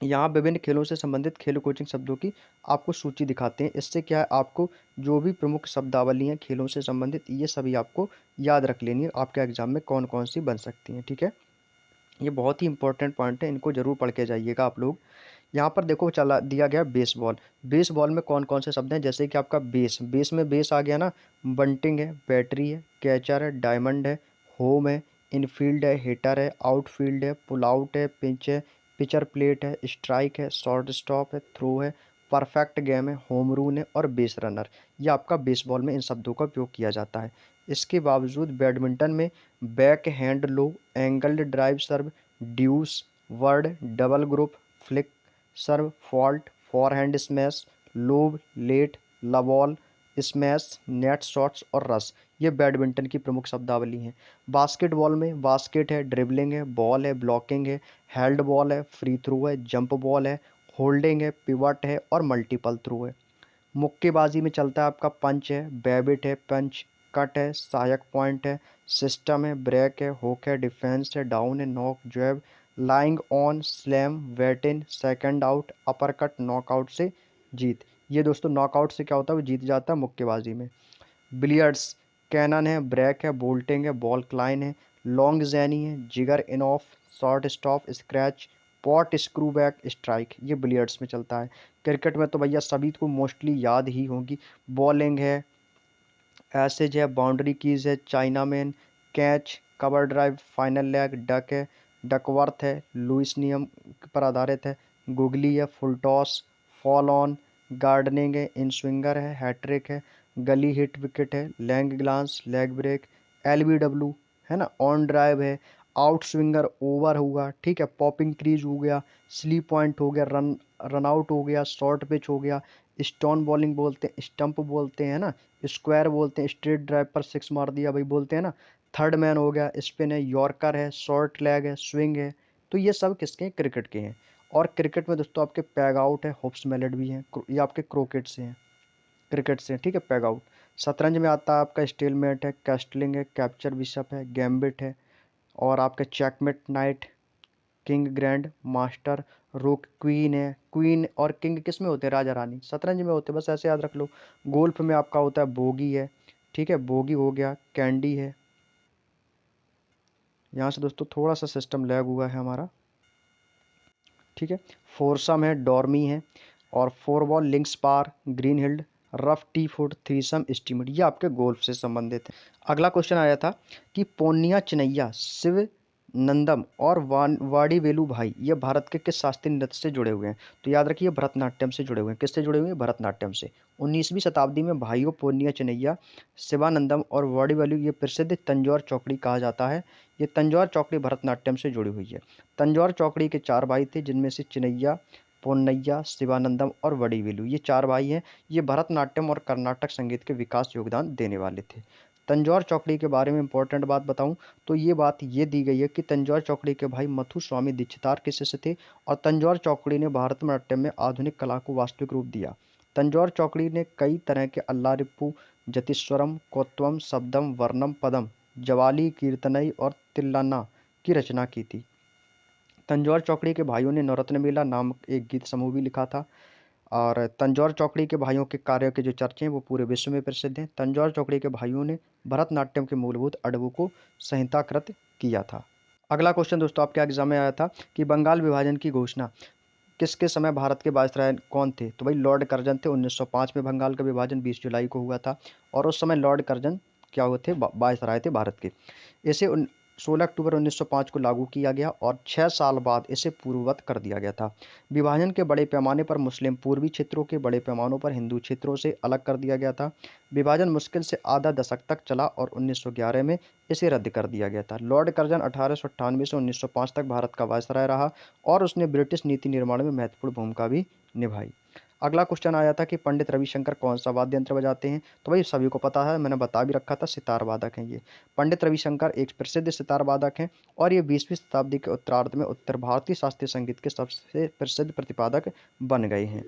यहाँ विभिन्न खेलों से संबंधित खेल कोचिंग शब्दों की आपको सूची दिखाते हैं। इससे क्या है, आपको जो भी प्रमुख शब्दावली हैं खेलों से संबंधित, ये सभी आपको याद रख लेनी है, आपके एग्जाम में कौन कौन सी बन सकती हैं। ठीक है, ये बहुत ही इंपॉर्टेंट पॉइंट है, इनको जरूर पढ़ के जाइएगा आप लोग। यहाँ पर देखो चला दिया गया बेसबॉल। बेसबॉल में कौन कौन से शब्द हैं, जैसे कि आपका बेस, बेस में बेस आ गया ना, बंटिंग है, बैटरी है, कैचर है, डायमंड है, होम है, इनफील्ड है, हिटर है, आउटफील्ड है, पुल आउट है, पिच है, पिचर प्लेट है, स्ट्राइक है, शॉर्ट स्टॉप है, थ्रो है, परफेक्ट गेम है, होम रून है और बेस रनर। ये आपका बेसबॉल में इन शब्दों का उपयोग किया जाता है। इसके बावजूद बैडमिंटन में backhand low, angled drive serve, deuce, word, double group, flick serve, fault, forehand smash, lob, let, love all, smash, net shots और रस, ये बैडमिंटन की प्रमुख शब्दावली हैं। बास्केटबॉल में बास्केट है, ड्रिबलिंग है, बॉल है, ब्लॉकिंग है, हेल्ड बॉल है, फ्री थ्रो है, जंप बॉल है, होल्डिंग है, पिवट है और मल्टीपल थ्रो है। मुक्केबाजी में चलता है आपका पंच है, बैबिट है, पंच कट है, सहायक पॉइंट है, सिस्टम है, ब्रेक है, हुक है, डिफेंस है, डाउन है, knock, jab, lying on, slam, weigh in, second out, uppercut, knockout से जीत। ये दोस्तों नॉकआउट से क्या होता है, वो जीत जाता है मुक्केबाजी में। बिलियर्ड्स, कैनन है, ब्रैक है, बोल्टिंग है, बॉल क्लाइन है, लॉन्ग जैनी है, jigger in off, short stop, scratch, pot, screw back, strike. ये बिलियर्ड्स में चलता है। क्रिकेट में तो भैया सभी को मोस्टली याद ही होगी। बॉलिंग है, एसेज है, बाउंड्री कीज है, chinaman, catch, cover drive, final leg, duck है, डकवर्थ है, लुइस नियम पर आधारित है, गुगली है, full toss, fall on, gardening है, इन स्विंगर है, हैट्रिक है, गली हिट विकेट है, leg glance, leg break, LBW है ना, ऑन ड्राइव है, आउट स्विंगर, ओवर हुआ, ठीक है, पॉपिंग क्रीज हो गया, स्लीप पॉइंट हो गया, रन आउट हो गया, शॉर्ट पिच हो गया, स्टोन बॉलिंग बोलते हैं, स्टंप बोलते हैं ना, स्क्वायर बोलते हैं, स्ट्रेट ड्राइव पर सिक्स मार दिया भाई बोलते हैं ना, थर्ड मैन हो गया, स्पिन है, यॉर्कर है, शॉर्ट लेग है, स्विंग है। तो ये सब किसके हैं, क्रिकेट के हैं। और क्रिकेट में दोस्तों आपके पैग आउट है, होप्स मेलेट भी हैं, ये आपके क्रोकेट से हैं, क्रिकेट से हैं, ठीक है, पैग आउट। शतरंज में आता है आपका स्टेलमेट है, कैस्टलिंग है, कैप्चर बिशप है, गैम्बिट है, और आपका checkmate night, king, grand master, रूक, क्वीन है। क्वीन और किंग किस में होते हैं, राजा रानी, शतरंज में होते हैं, बस ऐसे याद रख लो। गोल्फ में आपका होता है बोगी है, ठीक है, बोगी हो गया, कैंडी है। यहाँ से दोस्तों थोड़ा सा सिस्टम लैग हुआ है हमारा, ठीक है। फोरसम है, डॉर्मी है, और four ball, links par, green हिल्ड, rough tee foot, threesome, stymie. ये आपके गोल्फ से संबंधित है। अगला क्वेश्चन आया था कि पोन्निया चिनैया, शिव नंदम और वाड़ी वेलु भाई ये भारत के किस शास्त्रीय नृत्य से जुड़े हुए हैं। तो याद रखिए भरतनाट्यम से जुड़े हुए हैं। किससे जुड़े हुए हैं, भरतनाट्यम से। 19वीं शताब्दी में भाइयों पोन्निया चिनैया, शिवानंदम और वाड़ी वेलु ये प्रसिद्ध तंजौर चौकड़ी कहा जाता है। ये तंजौर चौकड़ी भरतनाट्यम से जुड़ी हुई है। तंजौर चौकड़ी के चार भाई थे, जिनमें से चिनैया, पोन्नैया, शिवानंदम और वड़ीवेलु ये चार भाई हैं। ये भरतनाट्यम और कर्नाटक संगीत के विकास योगदान देने वाले थे। तंजौर चौकड़ी के बारे में इंपॉर्टेंट बात बताऊं तो ये बात ये दी गई है कि तंजौर चौकड़ी के भाई मथु स्वामी दीक्षितार के शिष्य थे, और तंजौर चौकड़ी ने भरतनाट्यम में आधुनिक कला को वास्तविक रूप दिया। तंजौर चौकड़ी ने कई तरह के अल्लारिप्पू, जतिस्वरम, कोत्वम, शब्दम, वर्णम, पदम, जवाली, कीर्तनई और तिल्लाना की रचना की थी। तंजौर चौकड़ी के भाइयों ने नवरत्न मेला नामक एक गीत समूह भी लिखा था। और तंजौर चौकड़ी के भाइयों के कार्यों के जो चर्चे हैं वो पूरे विश्व में प्रसिद्ध हैं। तंजौर चौकड़ी के भाइयों ने भरतनाट्यम के मूलभूत अडवों को संहिताकृत किया था। अगला क्वेश्चन दोस्तों आपके एग्जाम में आया था कि बंगाल विभाजन की घोषणा किसके समय भारत के वायसराय कौन थे। तो भाई लॉर्ड कर्जन थे। 1905 में बंगाल का विभाजन 20 जुलाई को हुआ था, और उस समय लॉर्ड कर्जन क्या हुए थे, वायसराय थे भारत के। इसे 16 अक्टूबर 1905 को लागू किया गया, और 6 साल बाद इसे पूर्ववत कर दिया गया था। विभाजन के बड़े पैमाने पर मुस्लिम पूर्वी क्षेत्रों के बड़े पैमानों पर हिंदू क्षेत्रों से अलग कर दिया गया था। विभाजन मुश्किल से आधा दशक तक चला और 1911 में इसे रद्द कर दिया गया था। लॉर्ड कर्जन 1898 से 1905 तक भारत का वायसराय रहा, और उसने ब्रिटिश नीति निर्माण में महत्वपूर्ण भूमिका भी निभाई। अगला क्वेश्चन आया था कि पंडित रविशंकर कौन सा वाद्य यंत्र बजाते हैं। तो भाई सभी को पता है, मैंने बता भी रखा था, सितार वादक हैं ये। पंडित रविशंकर एक प्रसिद्ध सितार वादक हैं, और ये 20वीं शताब्दी के उत्तरार्ध में उत्तर भारतीय शास्त्रीय संगीत के सबसे प्रसिद्ध प्रतिपादक बन गए हैं।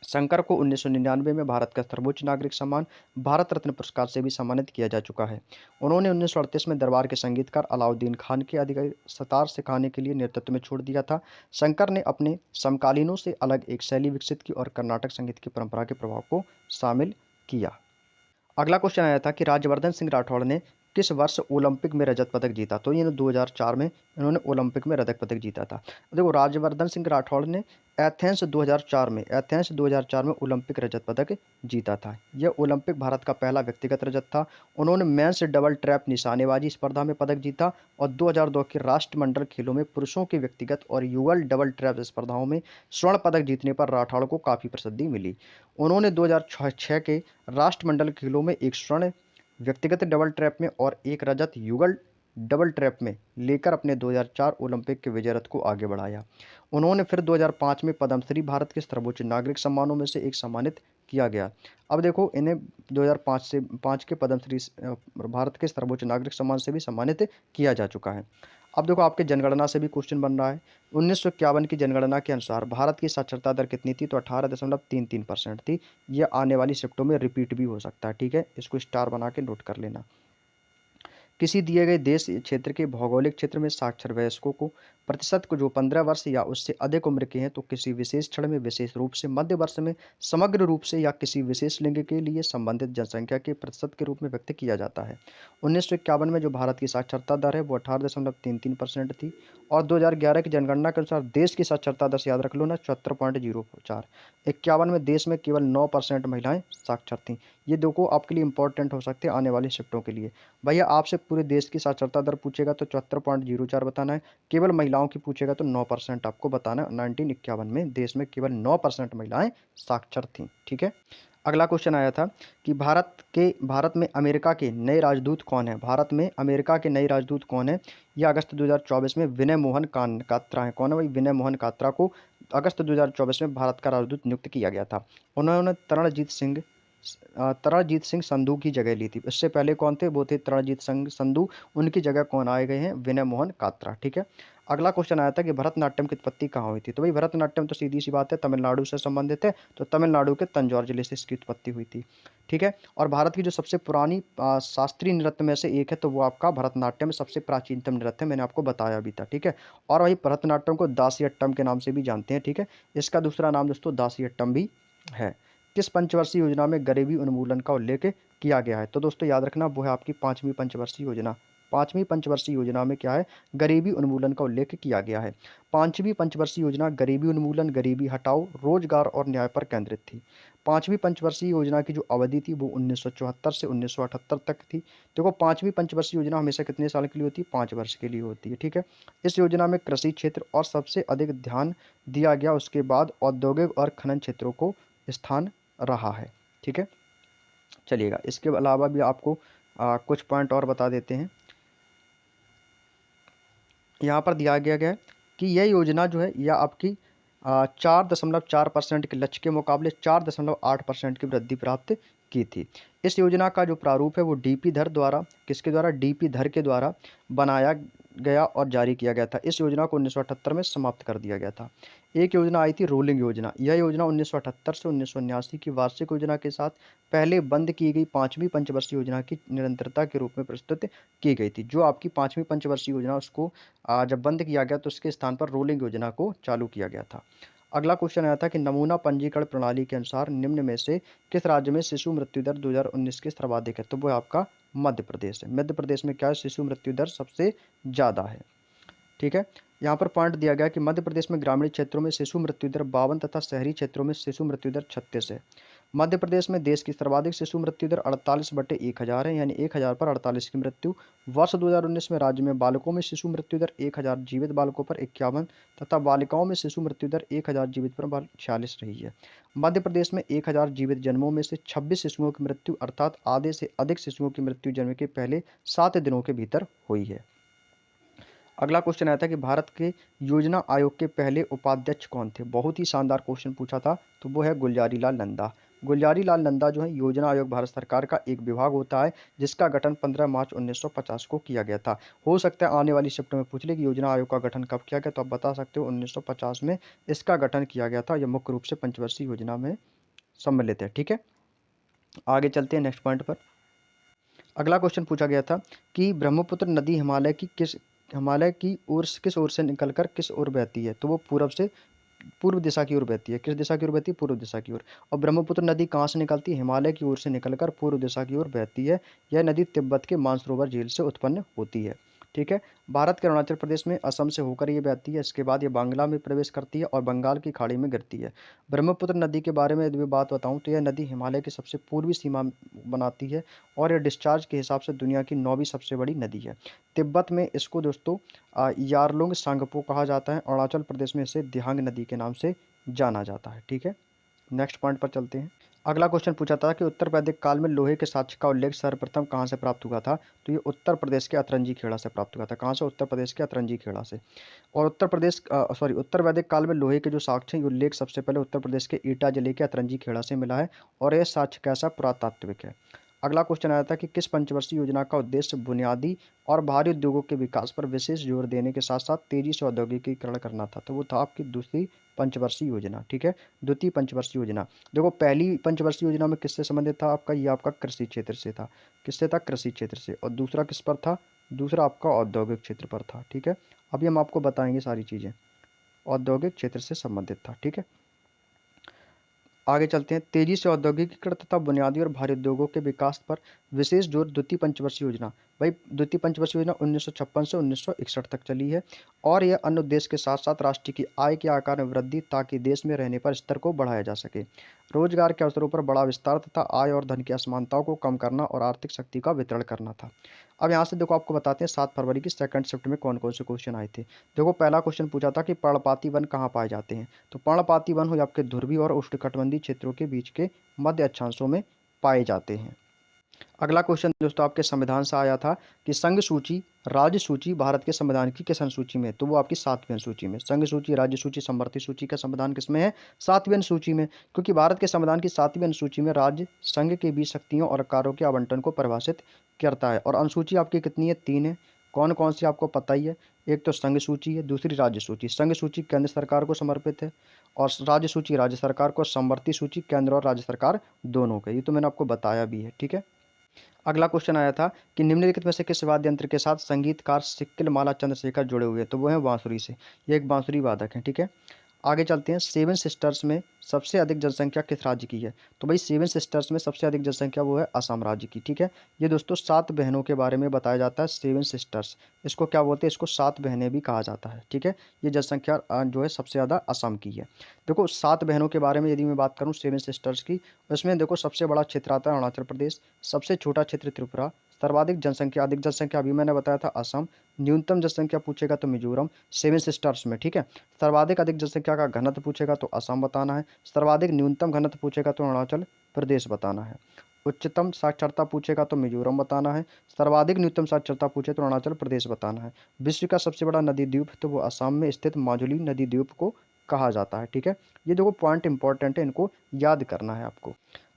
शंकर को 1999 में भारत का सर्वोच्च नागरिक सम्मान भारत रत्न पुरस्कार से भी सम्मानित किया जा चुका है। उन्होंने 1938 में दरबार के संगीतकार अलाउद्दीन खान के अधिकारी सतार सिखाने के लिए नेतृत्व में छोड़ दिया था। शंकर ने अपने समकालीनों से अलग एक शैली विकसित की और कर्नाटक संगीत की परंपरा के प्रभाव को शामिल किया। अगला क्वेश्चन आया था कि राज्यवर्धन सिंह राठौड़ ने किस वर्ष ओलंपिक में रजत पदक जीता। तो ये 2004 में इन्होंने ओलंपिक में रजत पदक जीता था। देखो राज्यवर्धन सिंह राठौड़ ने एथेंस 2004 में ओलंपिक रजत पदक जीता था। यह ओलंपिक भारत का पहला व्यक्तिगत रजत था। उन्होंने मेंस डबल ट्रैप निशानेबाजी स्पर्धा में पदक जीता, और 2002 के राष्ट्रमंडल खेलों में पुरुषों के व्यक्तिगत और युगल डबल ट्रैप स्पर्धाओं में स्वर्ण पदक जीतने पर राठौड़ को काफ़ी प्रसिद्धि मिली। उन्होंने 2006 के राष्ट्रमंडल खेलों में एक स्वर्ण व्यक्तिगत डबल ट्रैप में और एक रजत युगल डबल ट्रैप में लेकर अपने 2004 ओलंपिक के विजय रथ को आगे बढ़ाया। उन्होंने फिर 2005 में पद्मश्री, भारत के सर्वोच्च नागरिक सम्मानों में से एक, सम्मानित किया गया। अब देखो इन्हें 2005 से 5 के पद्मश्री भारत के सर्वोच्च नागरिक सम्मान से भी सम्मानित किया जा चुका है। अब देखो आपके जनगणना से भी क्वेश्चन बन रहा है। 1951 की जनगणना के अनुसार भारत की साक्षरता दर कितनी थी। तो 18.33% थी। यह आने वाली शिफ्टों में रिपीट भी हो सकता है, ठीक है, इसको स्टार बना के नोट कर लेना। किसी दिए गए देश क्षेत्र के भौगोलिक क्षेत्र में साक्षर वयस्कों को प्रतिशत को जो 15 वर्ष या उससे अधिक उम्र के हैं, तो किसी विशेष क्षण में विशेष रूप से मध्य वर्ष में समग्र रूप से या किसी विशेष लिंग के लिए संबंधित जनसंख्या के प्रतिशत के रूप में व्यक्त किया जाता है। 1951 में जो भारत की साक्षरता दर है वो 18.33% थी और 2011 की जनगणना के अनुसार देश की साक्षरता दर याद रख लो ना, 74.04। 51 में देश में केवल 9% महिलाएं साक्षर थीं। ये दो को आपके लिए इंपॉर्टेंट हो सकते हैं आने वाली शिफ्टों के लिए। भैया आपसे पूरे देश की साक्षरता दर पूछेगा तो 74.04 बताना है, केवल महिलाओं की पूछेगा तो 9% आपको बताना है। 1951 में देश में केवल 9% महिलाएं साक्षर थीं। ठीक है। अगला क्वेश्चन आया था कि भारत में अमेरिका के नए राजदूत कौन है। भारत में अमेरिका के नए राजदूत कौन है। यह अगस्त 2024 में विनय मोहन कात्रा है। कौन है भाई? विनय मोहन कात्रा को अगस्त 2024 में भारत का राजदूत नियुक्त किया गया था। उन्होंने तरणजीत सिंह संधू की जगह ली थी। इससे पहले कौन थे? वो थे तरणजीत सिंह संधू। उनकी जगह कौन आए गए हैं? विनय मोहन कात्रा। ठीक है। अगला क्वेश्चन आया था कि भरतनाट्यम की उत्पत्ति कहाँ हुई थी। तो भाई भरतनाट्यम तो सीधी सी बात है तमिलनाडु से संबंधित है, तो तमिलनाडु के तंजौर जिले से इसकी उत्पत्ति हुई थी। ठीक है। और भारत की जो सबसे पुरानी शास्त्रीय नृत्य में से एक है, तो वो आपका भरतनाट्यम सबसे प्राचीनतम नृत्य है, मैंने आपको बताया भी था। ठीक है। और वही भरतनाट्यम को दासियट्टम के नाम से भी जानते हैं। ठीक है। इसका दूसरा नाम दोस्तों दासियट्टम भी है। किस पंचवर्षीय योजना में गरीबी उन्मूलन का उल्लेख किया गया है? तो दोस्तों याद रखना वो है आपकी 5वीं पंचवर्षीय योजना। 5वीं पंचवर्षीय योजना में क्या है? गरीबी उन्मूलन का उल्लेख किया गया है। 5वीं पंचवर्षीय योजना गरीबी उन्मूलन, गरीबी हटाओ, रोजगार और न्याय पर केंद्रित थी। 5वीं पंचवर्षीय योजना की जो अवधि थी वो 1974 से 1978 तक थी। देखो 5वीं पंचवर्षीय योजना हमेशा कितने साल के लिए होती है? 5 वर्ष के लिए होती है। ठीक है। इस योजना में कृषि क्षेत्र और सबसे अधिक ध्यान दिया गया, उसके बाद औद्योगिक और खनन क्षेत्रों को स्थान रहा है। ठीक है। चलिएगा, इसके अलावा भी आपको कुछ पॉइंट और बता देते हैं। यहाँ पर दिया गया है कि यह योजना जो है यह आपकी 4.4% के लक्ष्य के मुकाबले 4.8% की वृद्धि प्राप्त की थी। इस योजना का जो प्रारूप है वो डीपी धर द्वारा, किसके द्वारा? डीपी धर के द्वारा बनाया गया और जारी किया गया था। इस योजना को 1978 में समाप्त कर दिया गया था। एक योजना आई थी रोलिंग योजना। यह योजना 1978 से 1979 की वार्षिक योजना के साथ पहले बंद की गई 5वीं पंचवर्षीय योजना की निरंतरता के रूप में प्रस्तुत की गई थी। जो आपकी 5वीं पंचवर्षीय योजना उसको जब बंद किया गया तो उसके स्थान पर रोलिंग योजना को चालू किया गया था। अगला क्वेश्चन आया था कि नमूना पंजीकरण प्रणाली के अनुसार निम्न में से किस राज्य में शिशु मृत्यु दर 2019 के सर्वाधिक है? तो वो आपका मध्य प्रदेश है। मध्य प्रदेश में क्या है? शिशु मृत्यु दर सबसे ज़्यादा है। ठीक है। यहाँ पर पॉइंट दिया गया कि मध्य प्रदेश में ग्रामीण क्षेत्रों में शिशु मृत्यु दर 52 तथा शहरी क्षेत्रों में शिशु मृत्यु दर 36 है। मध्य प्रदेश में देश की सर्वाधिक शिशु मृत्यु दर 48/1000 है, यानी 1000 पर 48 की मृत्यु। वर्ष 2019 में राज्य में बालकों में शिशु मृत्यु दर 1000 जीवित बालकों पर 51 तथा बालिकाओं में शिशु मृत्यु दर 1000 जीवित पर 46 रही है। मध्य प्रदेश में 1000 जीवित जन्मों में से 26 शिशुओं की मृत्यु अर्थात आधे से अधिक शिशुओं की मृत्यु जन्म के पहले 7 दिनों के भीतर हुई है। अगला क्वेश्चन आया था कि भारत के योजना आयोग के पहले उपाध्यक्ष कौन थे? बहुत ही शानदार क्वेश्चन पूछा था, तो वो है गुलजारी लाल नंदा। गुलजारी लाल नंदा जो है, योजना आयोग भारत सरकार का एक विभाग होता है जिसका गठन 15 मार्च 1950 को किया गया था। हो सकता है आने वाली शिफ्ट में पूछ ले कि योजना आयोग का गठन कब किया गया, तो आप बता सकते हो 1950 में इसका गठन किया गया था। यह मुख्य रूप से पंचवर्षीय योजना में सम्मिलित है। ठीक है। आगे चलते हैं नेक्स्ट पॉइंट पर। अगला क्वेश्चन पूछा गया था कि ब्रह्मपुत्र नदी हिमालय की ओर किस ओर से निकलकर किस ओर बहती है? तो वो पूर्व दिशा की ओर बहती है। किस दिशा की ओर बहती है? पूर्व दिशा की ओर। और ब्रह्मपुत्र नदी कहाँ से निकलती है? हिमालय की ओर से निकलकर पूर्व दिशा की ओर बहती है। यह नदी तिब्बत के मानसरोवर झील से उत्पन्न होती है। ठीक है। भारत के अरुणाचल प्रदेश में असम से होकर ये बहती है। इसके बाद ये बांग्ला में प्रवेश करती है और बंगाल की खाड़ी में गिरती है। ब्रह्मपुत्र नदी के बारे में यदि मैं बात बताऊं तो यह नदी हिमालय की सबसे पूर्वी सीमा बनाती है और यह डिस्चार्ज के हिसाब से दुनिया की 9वीं सबसे बड़ी नदी है। तिब्बत में इसको दोस्तों यारलुंग सांगपो कहा जाता है। अरुणाचल प्रदेश में इसे दिहांग नदी के नाम से जाना जाता है। ठीक है। नेक्स्ट पॉइंट पर चलते हैं। अगला क्वेश्चन पूछा था कि उत्तर वैदिक काल में लोहे के साक्ष्य का उल्लेख सर्वप्रथम कहाँ से प्राप्त हुआ था? तो ये उत्तर प्रदेश के अतरंजी खेड़ा से प्राप्त हुआ था। कहाँ से? उत्तर प्रदेश के अतरंजी खेड़ा से। और उत्तर वैदिक काल में लोहे के जो साक्ष्य उल्लेख सबसे पहले उत्तर प्रदेश के ईटा जिले के अतरंजी खेड़ा से मिला है और यह साक्ष्य कैसा? पुरातात्विक है। अगला क्वेश्चन आया था कि किस पंचवर्षीय योजना का उद्देश्य बुनियादी और भारी उद्योगों के विकास पर विशेष जोर देने के साथ साथ तेजी से औद्योगिकीकरण करना था। तो वो था आपकी दूसरी पंचवर्षीय योजना। ठीक है, द्वितीय पंचवर्षीय योजना। देखो पहली पंचवर्षीय योजना में किससे संबंधित था आपका, ये आपका कृषि क्षेत्र से था। किससे था, कृषि क्षेत्र से। और दूसरा किस पर था, दूसरा आपका औद्योगिक क्षेत्र पर था। ठीक है, अभी हम आपको बताएंगे सारी चीज़ें, औद्योगिक क्षेत्र से संबंधित था। ठीक है, आगे चलते हैं। तेजी से औद्योगिकीकरण तथा बुनियादी और भारी उद्योगों के विकास पर विशेष जोर द्वितीय पंचवर्षीय योजना। भाई द्वितीय पंचवर्षीय योजना 1956 से 1961 तक चली है और यह अन्य उद्देश्य के साथ साथ राष्ट्र की आय के आकार में वृद्धि ताकि देश में रहने पर स्तर को बढ़ाया जा सके, रोजगार के अवसरों पर बड़ा विस्तार तथा आय और धन की असमानताओं को कम करना और आर्थिक शक्ति का वितरण करना था। अब यहाँ से देखो आपको बताते हैं 7 फरवरी की सेकंड शिफ्ट में कौन कौन से क्वेश्चन आए थे। देखो पहला क्वेश्चन पूछा था कि पर्णपाती वन कहाँ पाए जाते हैं। तो पर्णपाती वन हो आपके ध्रुवीय और उष्णकटिबंधीय क्षेत्रों के बीच के मध्य अक्षांशों में पाए जाते हैं। अगला क्वेश्चन दोस्तों आपके संविधान से आया था कि संघ सूची, राज्य सूची भारत के संविधान की किस अनुसूची में। तो वो आपकी 7वीं अनुसूची में। संघ सूची, राज्य सूची, समवर्ती सूची का संविधान किसमें है, 7वीं अनुसूची में। क्योंकि भारत के संविधान की 7वीं अनुसूची में राज्य संघ के बीच शक्तियों और कार्यों के आवंटन को परिभाषित करता है। और अनुसूची आपकी कितनी है, 3 है। कौन कौन सी आपको पता ही है। एक तो संघ सूची है, दूसरी राज्य सूची। संघ सूची केंद्र सरकार को समर्पित है और राज्य सूची राज्य सरकार को, समवर्ती सूची केंद्र और राज्य सरकार दोनों को। ये तो मैंने आपको बताया भी है। ठीक है, अगला क्वेश्चन आया था कि निम्नलिखित में से किस वाद्य यंत्र के साथ संगीतकार सिक्किल माला चंद्रशेखर जुड़े हुए हैं। तो वो है बांसुरी से, ये एक बांसुरी वादक है। ठीक है, आगे चलते हैं। 7 सिस्टर्स में सबसे अधिक जनसंख्या किस राज्य की है। तो भाई 7 सिस्टर्स में सबसे अधिक जनसंख्या वो है असम राज्य की। ठीक है, ये दोस्तों 7 बहनों के बारे में बताया जाता है, 7 सिस्टर्स। इसको क्या बोलते हैं, इसको 7 बहनें भी कहा जाता है। ठीक है, ये जनसंख्या जो है सबसे ज़्यादा असम की है। देखो 7 बहनों के बारे में यदि मैं बात करूँ 7 सिस्टर्स की, उसमें देखो सबसे बड़ा क्षेत्र आता है अरुणाचल प्रदेश, सबसे छोटा क्षेत्र त्रिपुरा, सर्वाधिक जनसंख्या, अधिक जनसंख्या अभी मैंने बताया था असम, न्यूनतम जनसंख्या पूछेगा तो मिजोरम 7 सिस्टर्स में। ठीक है, सर्वाधिक अधिक जनसंख्या का घनत्व पूछेगा तो असम बताना है, सर्वाधिक न्यूनतम घनत्व पूछेगा तो अरुणाचल प्रदेश बताना है, उच्चतम साक्षरता पूछेगा तो मिजोरम बताना है, सर्वाधिक न्यूनतम साक्षरता पूछे तो अरुणाचल प्रदेश बताना है। विश्व का सबसे बड़ा नदी द्वीप तो वो असम में स्थित माजुली नदी द्वीप को कहा जाता है। ठीक है, ये देखो पॉइंट इंपॉर्टेंट है, इनको याद करना है आपको।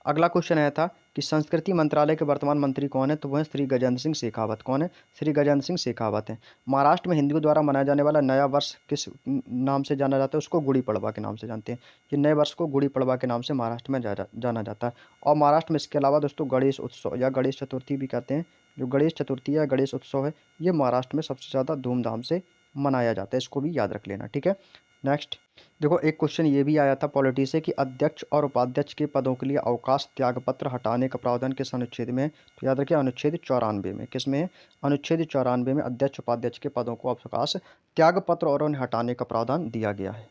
अगला क्वेश्चन आया था कि संस्कृति मंत्रालय के वर्तमान मंत्री कौन है। तो वह श्री गजेंद्र सिंह शेखावत। कौन है, श्री गजेंद्र सिंह शेखावत है। महाराष्ट्र में हिंदुओं द्वारा मनाया जाने वाला नया वर्ष किस नाम से जाना जाता है, उसको गुड़ी पड़वा के नाम से जानते हैं। ये नए वर्ष को गुड़ी पड़वा के नाम से महाराष्ट्र में जाना जाता है। और महाराष्ट्र में इसके अलावा दोस्तों गणेश उत्सव या गणेश चतुर्थी भी कहते हैं, जो गणेश चतुर्थी या गणेश उत्सव है, ये महाराष्ट्र में सबसे ज़्यादा धूमधाम से मनाया जाता है। इसको भी याद रख लेना। ठीक है, नेक्स्ट देखो एक क्वेश्चन ये भी आया था पॉलिटी से कि अध्यक्ष और उपाध्यक्ष के पदों के लिए अवकाश त्यागपत्र हटाने का प्रावधान किस अनुच्छेद में है। तो याद रखिए अनुच्छेद 94 में। किस में है, अनुच्छेद 94 में अध्यक्ष उपाध्यक्ष के पदों को अवकाश त्यागपत्र और उन्हें हटाने का प्रावधान दिया गया है।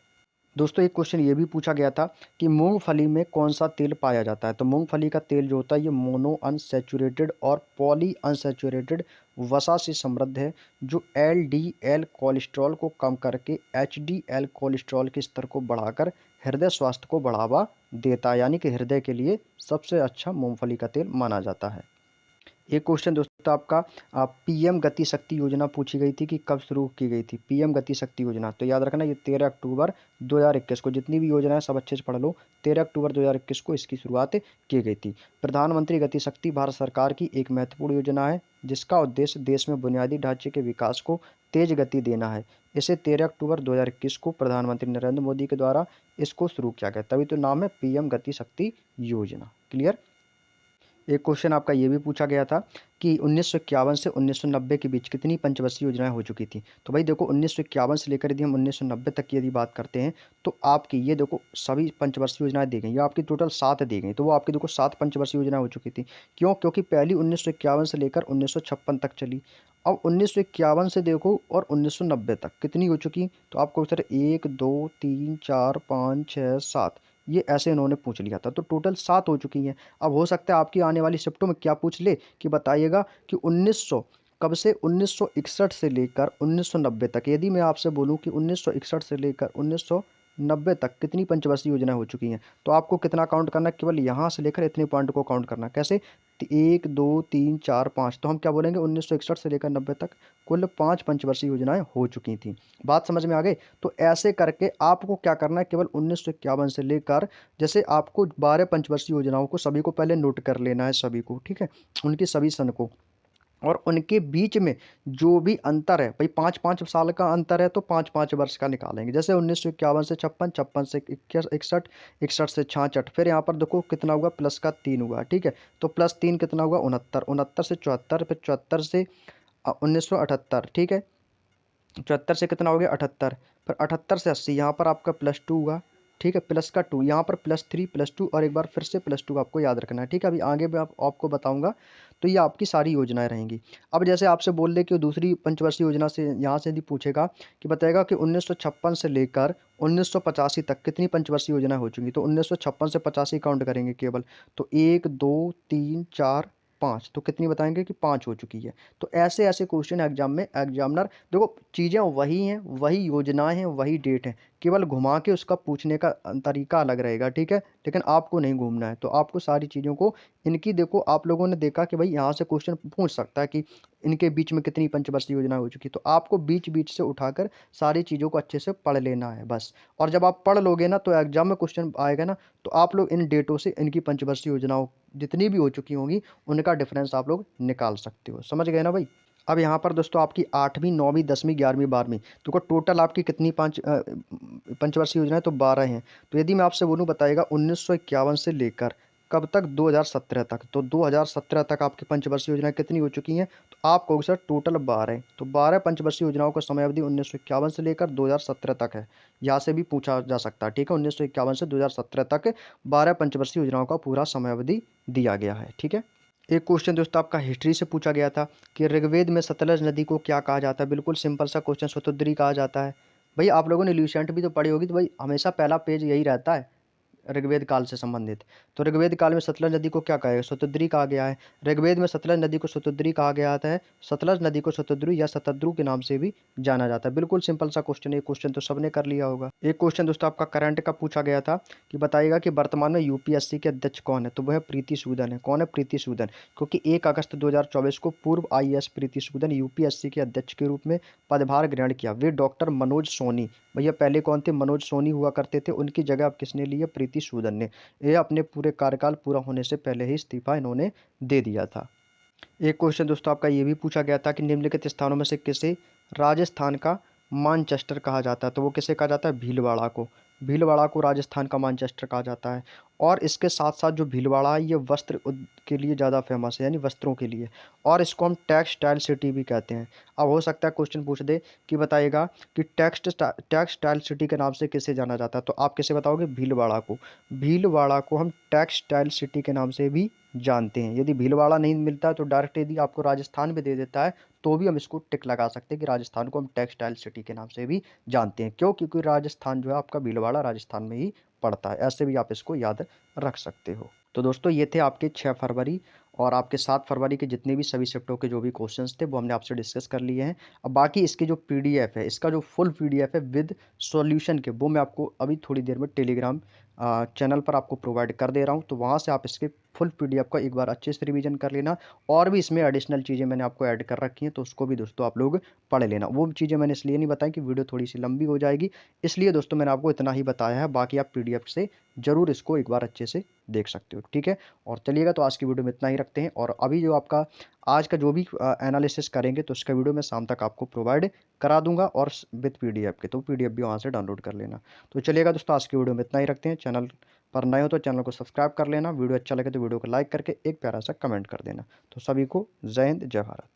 दोस्तों एक क्वेश्चन ये भी पूछा गया था कि मूंगफली में कौन सा तेल पाया जाता है। तो मूंगफली का तेल जो होता है ये मोनो अनसैचुरेटेड और पॉली अनसैचुरेटेड वसा से समृद्ध है, जो एलडीएल कोलेस्ट्रॉल को कम करके एचडीएल कोलेस्ट्रॉल के स्तर को बढ़ाकर हृदय स्वास्थ्य को बढ़ावा देता है, यानी कि हृदय के लिए सबसे अच्छा मूंगफली का तेल माना जाता है। एक क्वेश्चन दोस्तों आपका पीएम गति शक्ति योजना पूछी गई थी कि कब शुरू की गई थी पीएम गति शक्ति योजना। तो याद रखना ये 13 अक्टूबर 2021 को, जितनी भी योजनाएं सब अच्छे से पढ़ लो, 13 अक्टूबर 2021 को इसकी शुरुआत की गई थी। प्रधानमंत्री गति शक्ति भारत सरकार की एक महत्वपूर्ण योजना है जिसका उद्देश्य देश में बुनियादी ढांचे के विकास को तेज गति देना है। इसे 13 अक्टूबर 2021 को प्रधानमंत्री नरेंद्र मोदी के द्वारा इसको शुरू किया गया, तभी तो नाम है पीएम गति शक्ति योजना। क्लियर। एक क्वेश्चन आपका ये भी पूछा गया था कि 1951 से 1990 के बीच कितनी पंचवर्षीय योजनाएं हो चुकी थी। तो भाई देखो 1951 से लेकर यदि हम 1990 तक की यदि बात करते हैं तो आपकी ये देखो सभी पंचवर्षीय योजनाएं दी गई, ये आपकी टोटल 7 दी गई। तो वो आपकी देखो 7 पंचवर्षीय योजनाएं हो चुकी थी। क्यों, क्योंकि पहली 1951 से लेकर 1956 तक चली। अब 1951 से देखो और 1990 तक कितनी हो चुकी। तो आपको सर 1 2 3 4 5 6 7 ये ऐसे इन्होंने पूछ लिया था, तो टोटल 7 हो चुकी हैं। अब हो सकता है आपकी आने वाली शिफ्टों में क्या पूछ ले कि बताइएगा कि 1900 कब से 1961 से लेकर 1990 तक। यदि मैं आपसे बोलूं कि 1961 से लेकर 90 तक कितनी पंचवर्षीय योजनाएं हो चुकी हैं। तो आपको कितना काउंट करना है, केवल यहाँ से लेकर इतने पॉइंट को काउंट करना है। कैसे, 1 2 3 4 5, तो हम क्या बोलेंगे 1961 से लेकर 90 तक कुल 5 पंचवर्षीय योजनाएं हो चुकी थी। बात समझ में आ गई। तो ऐसे करके आपको क्या करना है, केवल 1951 से लेकर, जैसे आपको 12 पंचवर्षीय योजनाओं को सभी को पहले नोट कर लेना है, सभी को, ठीक है, उनकी सभी सन को, और उनके बीच में जो भी अंतर है भाई, 5 5 साल का अंतर है तो 5 5 वर्ष का निकालेंगे। जैसे 1951 से 56, 56 से 61, 61 से 66, फिर यहाँ पर देखो कितना हुआ, प्लस का 3 हुआ, ठीक है। तो प्लस 3 कितना हुआ, 69, 69 से 74, फिर 74 से 1978, ठीक है। 74 से कितना हो गया, 78, फिर 78 से 80, यहाँ पर आपका +2 हुआ, ठीक है, प्लस का 2, यहाँ पर +3 +2 और एक बार फिर से +2 आपको याद रखना है, ठीक है। अभी आगे भी आपको बताऊंगा। तो ये आपकी सारी योजनाएं रहेंगी। अब जैसे आपसे बोल ले कि दूसरी पंचवर्षीय योजना से यहाँ से यदि पूछेगा कि बताएगा कि 1956 से लेकर 1985 तक कितनी पंचवर्षीय योजनाएं हो चुकी, तो 1956 से 85 काउंट करेंगे केवल, तो 1 2 3 4 5, तो कितनी बताएंगे कि 5 हो चुकी है। तो ऐसे ऐसे क्वेश्चन एग्जाम में एग्जामिनर, देखो चीज़ें वही हैं, वही योजनाएं हैं, वही डेट है, केवल घुमा के उसका पूछने का तरीका अलग रहेगा, ठीक है। लेकिन आपको नहीं घूमना है, तो आपको सारी चीज़ों को इनकी, देखो आप लोगों ने देखा कि भाई यहाँ से क्वेश्चन पूछ सकता है कि इनके बीच में कितनी पंचवर्षीय योजना हो चुकी, तो आपको बीच बीच से उठाकर सारी चीज़ों को अच्छे से पढ़ लेना है बस। और जब आप पढ़ लोगे ना, तो एग्जाम में क्वेश्चन आएगा ना, तो आप लोग इन डेटों से इनकी पंचवर्षीय योजनाओं जितनी भी हो चुकी होंगी उनका डिफरेंस आप लोग निकाल सकते हो। समझ गए ना भाई। अब यहाँ पर दोस्तों आपकी 8वीं 9वीं 10वीं 11वीं 12वीं, तो टोटल आपकी कितनी पंचवर्षीय योजनाएं, तो 12 हैं। तो यदि मैं आपसे बोलूँ बताएगा 1951 से लेकर कब तक, 2017 तक, तो 2017 तक आपकी पंचवर्षीय योजनाएं कितनी हो चुकी हैं, तो आप कहोगे सर टोटल 12 हैं। तो 12 पंचवर्षीय योजनाओं का समय अवधि 1951 से लेकर 2017 तक है। यहाँ से भी पूछा जा सकता है, ठीक है। 1951 से 2017 तक 12 पंचवर्षीय योजनाओं का पूरा समय अवधि दिया गया है, ठीक है। एक क्वेश्चन दोस्तों आपका हिस्ट्री से पूछा गया था कि ऋग्वेद में सतलज नदी को क्या कहा जाता है। बिल्कुल सिंपल सा क्वेश्चन, शतुद्री कहा जाता है। भाई आप लोगों ने ल्यूसेंट भी तो पढ़ी होगी, तो भाई हमेशा पहला पेज यही रहता है ऋग्वेद काल से संबंधित। तो ऋग्वेद काल में सतलज नदी को क्या कहा है, शतुद्री कहा गया है। ऋग्वेद में सतलज नदी को शतुद्री कहा गया है। सतलज नदी को शतुद्री या शतद्रु के नाम से भी जाना जाता है। बिल्कुल सिंपल सा क्वेश्चन, एक क्वेश्चन तो सबने कर लिया होगा। एक क्वेश्चन दोस्तों आपका करंट का पूछा गया था कि बताइएगा कि वर्तमान में यूपीएससी के अध्यक्ष कौन है, तो वह प्रीति सूदन है। कौन है, प्रीति सूदन, क्योंकि 1 अगस्त 2024 को पूर्व आईएएस प्रीति सूदन यूपीएससी के अध्यक्ष के रूप में पदभार ग्रहण किया। वे डॉक्टर मनोज सोनी, भैया पहले कौन थे, मनोज सोनी हुआ करते थे, उनकी जगह अब किसने ली है, प्रीति सूदन ने। ये अपने पूरे कार्यकाल पूरा होने से पहले ही इस्तीफा इन्होंने दे दिया था। एक क्वेश्चन दोस्तों आपका ये भी पूछा गया था कि निम्नलिखित स्थानों में से किसे राजस्थान का मानचेस्टर कहा जाता है, तो वो किसे कहा जाता है, भीलवाड़ा को। भीलवाड़ा को राजस्थान का मानचेस्टर कहा जाता है। और इसके साथ साथ जो भीलवाड़ा है ये के लिए ज़्यादा फेमस है, यानी वस्त्रों के लिए, और इसको हम टेक्सटाइल सिटी भी कहते हैं। अब हो सकता है क्वेश्चन पूछ दे कि बताइएगा कि टेक्सटाइल सिटी के नाम से किसे जाना जाता है, तो आप किसे बताओगे, भीलवाड़ा को। भीलवाड़ा को हम टेक्सटाइल सिटी के नाम से भी जानते हैं। यदि भीलवाड़ा नहीं मिलता है तो डायरेक्ट यदि आपको राजस्थान भी दे देता है तो भी हम इसको टिक लगा सकते हैं कि राजस्थान को हम टेक्सटाइल सिटी के नाम से भी जानते हैं। क्यों, क्योंकि राजस्थान जो है आपका भीलवाड़ा राजस्थान में ही पड़ता है। ऐसे भी आप इसको याद रख सकते हो। तो दोस्तों ये थे आपके 6 फरवरी और आपके 7 फरवरी के जितने भी सभी शिफ्टों के जो भी क्वेश्चंस थे वो हमने आपसे डिस्कस कर लिए हैं। अब बाकी इसकी जो पीडीएफ है, इसका जो फुल पीडीएफ है विद सॉल्यूशन के, वो मैं आपको अभी थोड़ी देर में टेलीग्राम चैनल पर आपको प्रोवाइड कर दे रहा हूँ। तो वहाँ से आप इसके फुल पीडीएफ का एक बार अच्छे से रिवीजन कर लेना। और भी इसमें एडिशनल चीज़ें मैंने आपको ऐड कर रखी हैं, तो उसको भी दोस्तों आप लोग पढ़ लेना। वो चीज़ें मैंने इसलिए नहीं बताई कि वीडियो थोड़ी सी लंबी हो जाएगी, इसलिए दोस्तों मैंने आपको इतना ही बताया है। बाकी आप पीडीएफ से ज़रूर इसको एक बार अच्छे से देख सकते हो, ठीक है। और चलिएगा, तो आज की वीडियो में इतना ही रखते हैं। और अभी जो आपका आज का जो भी एनालिसिस करेंगे तो उसका वीडियो मैं शाम तक आपको प्रोवाइड करा दूंगा, और विद पीडीएफ के, तो पीडीएफ भी वहाँ से डाउनलोड कर लेना। तो चलिएगा दोस्तों, आज की वीडियो में इतना ही रखते हैं। चैनल पर नए हो तो चैनल को सब्सक्राइब कर लेना, वीडियो अच्छा लगे तो वीडियो को लाइक करके एक प्यारा सा कमेंट कर देना। तो सभी को जय हिंद, जय भारत।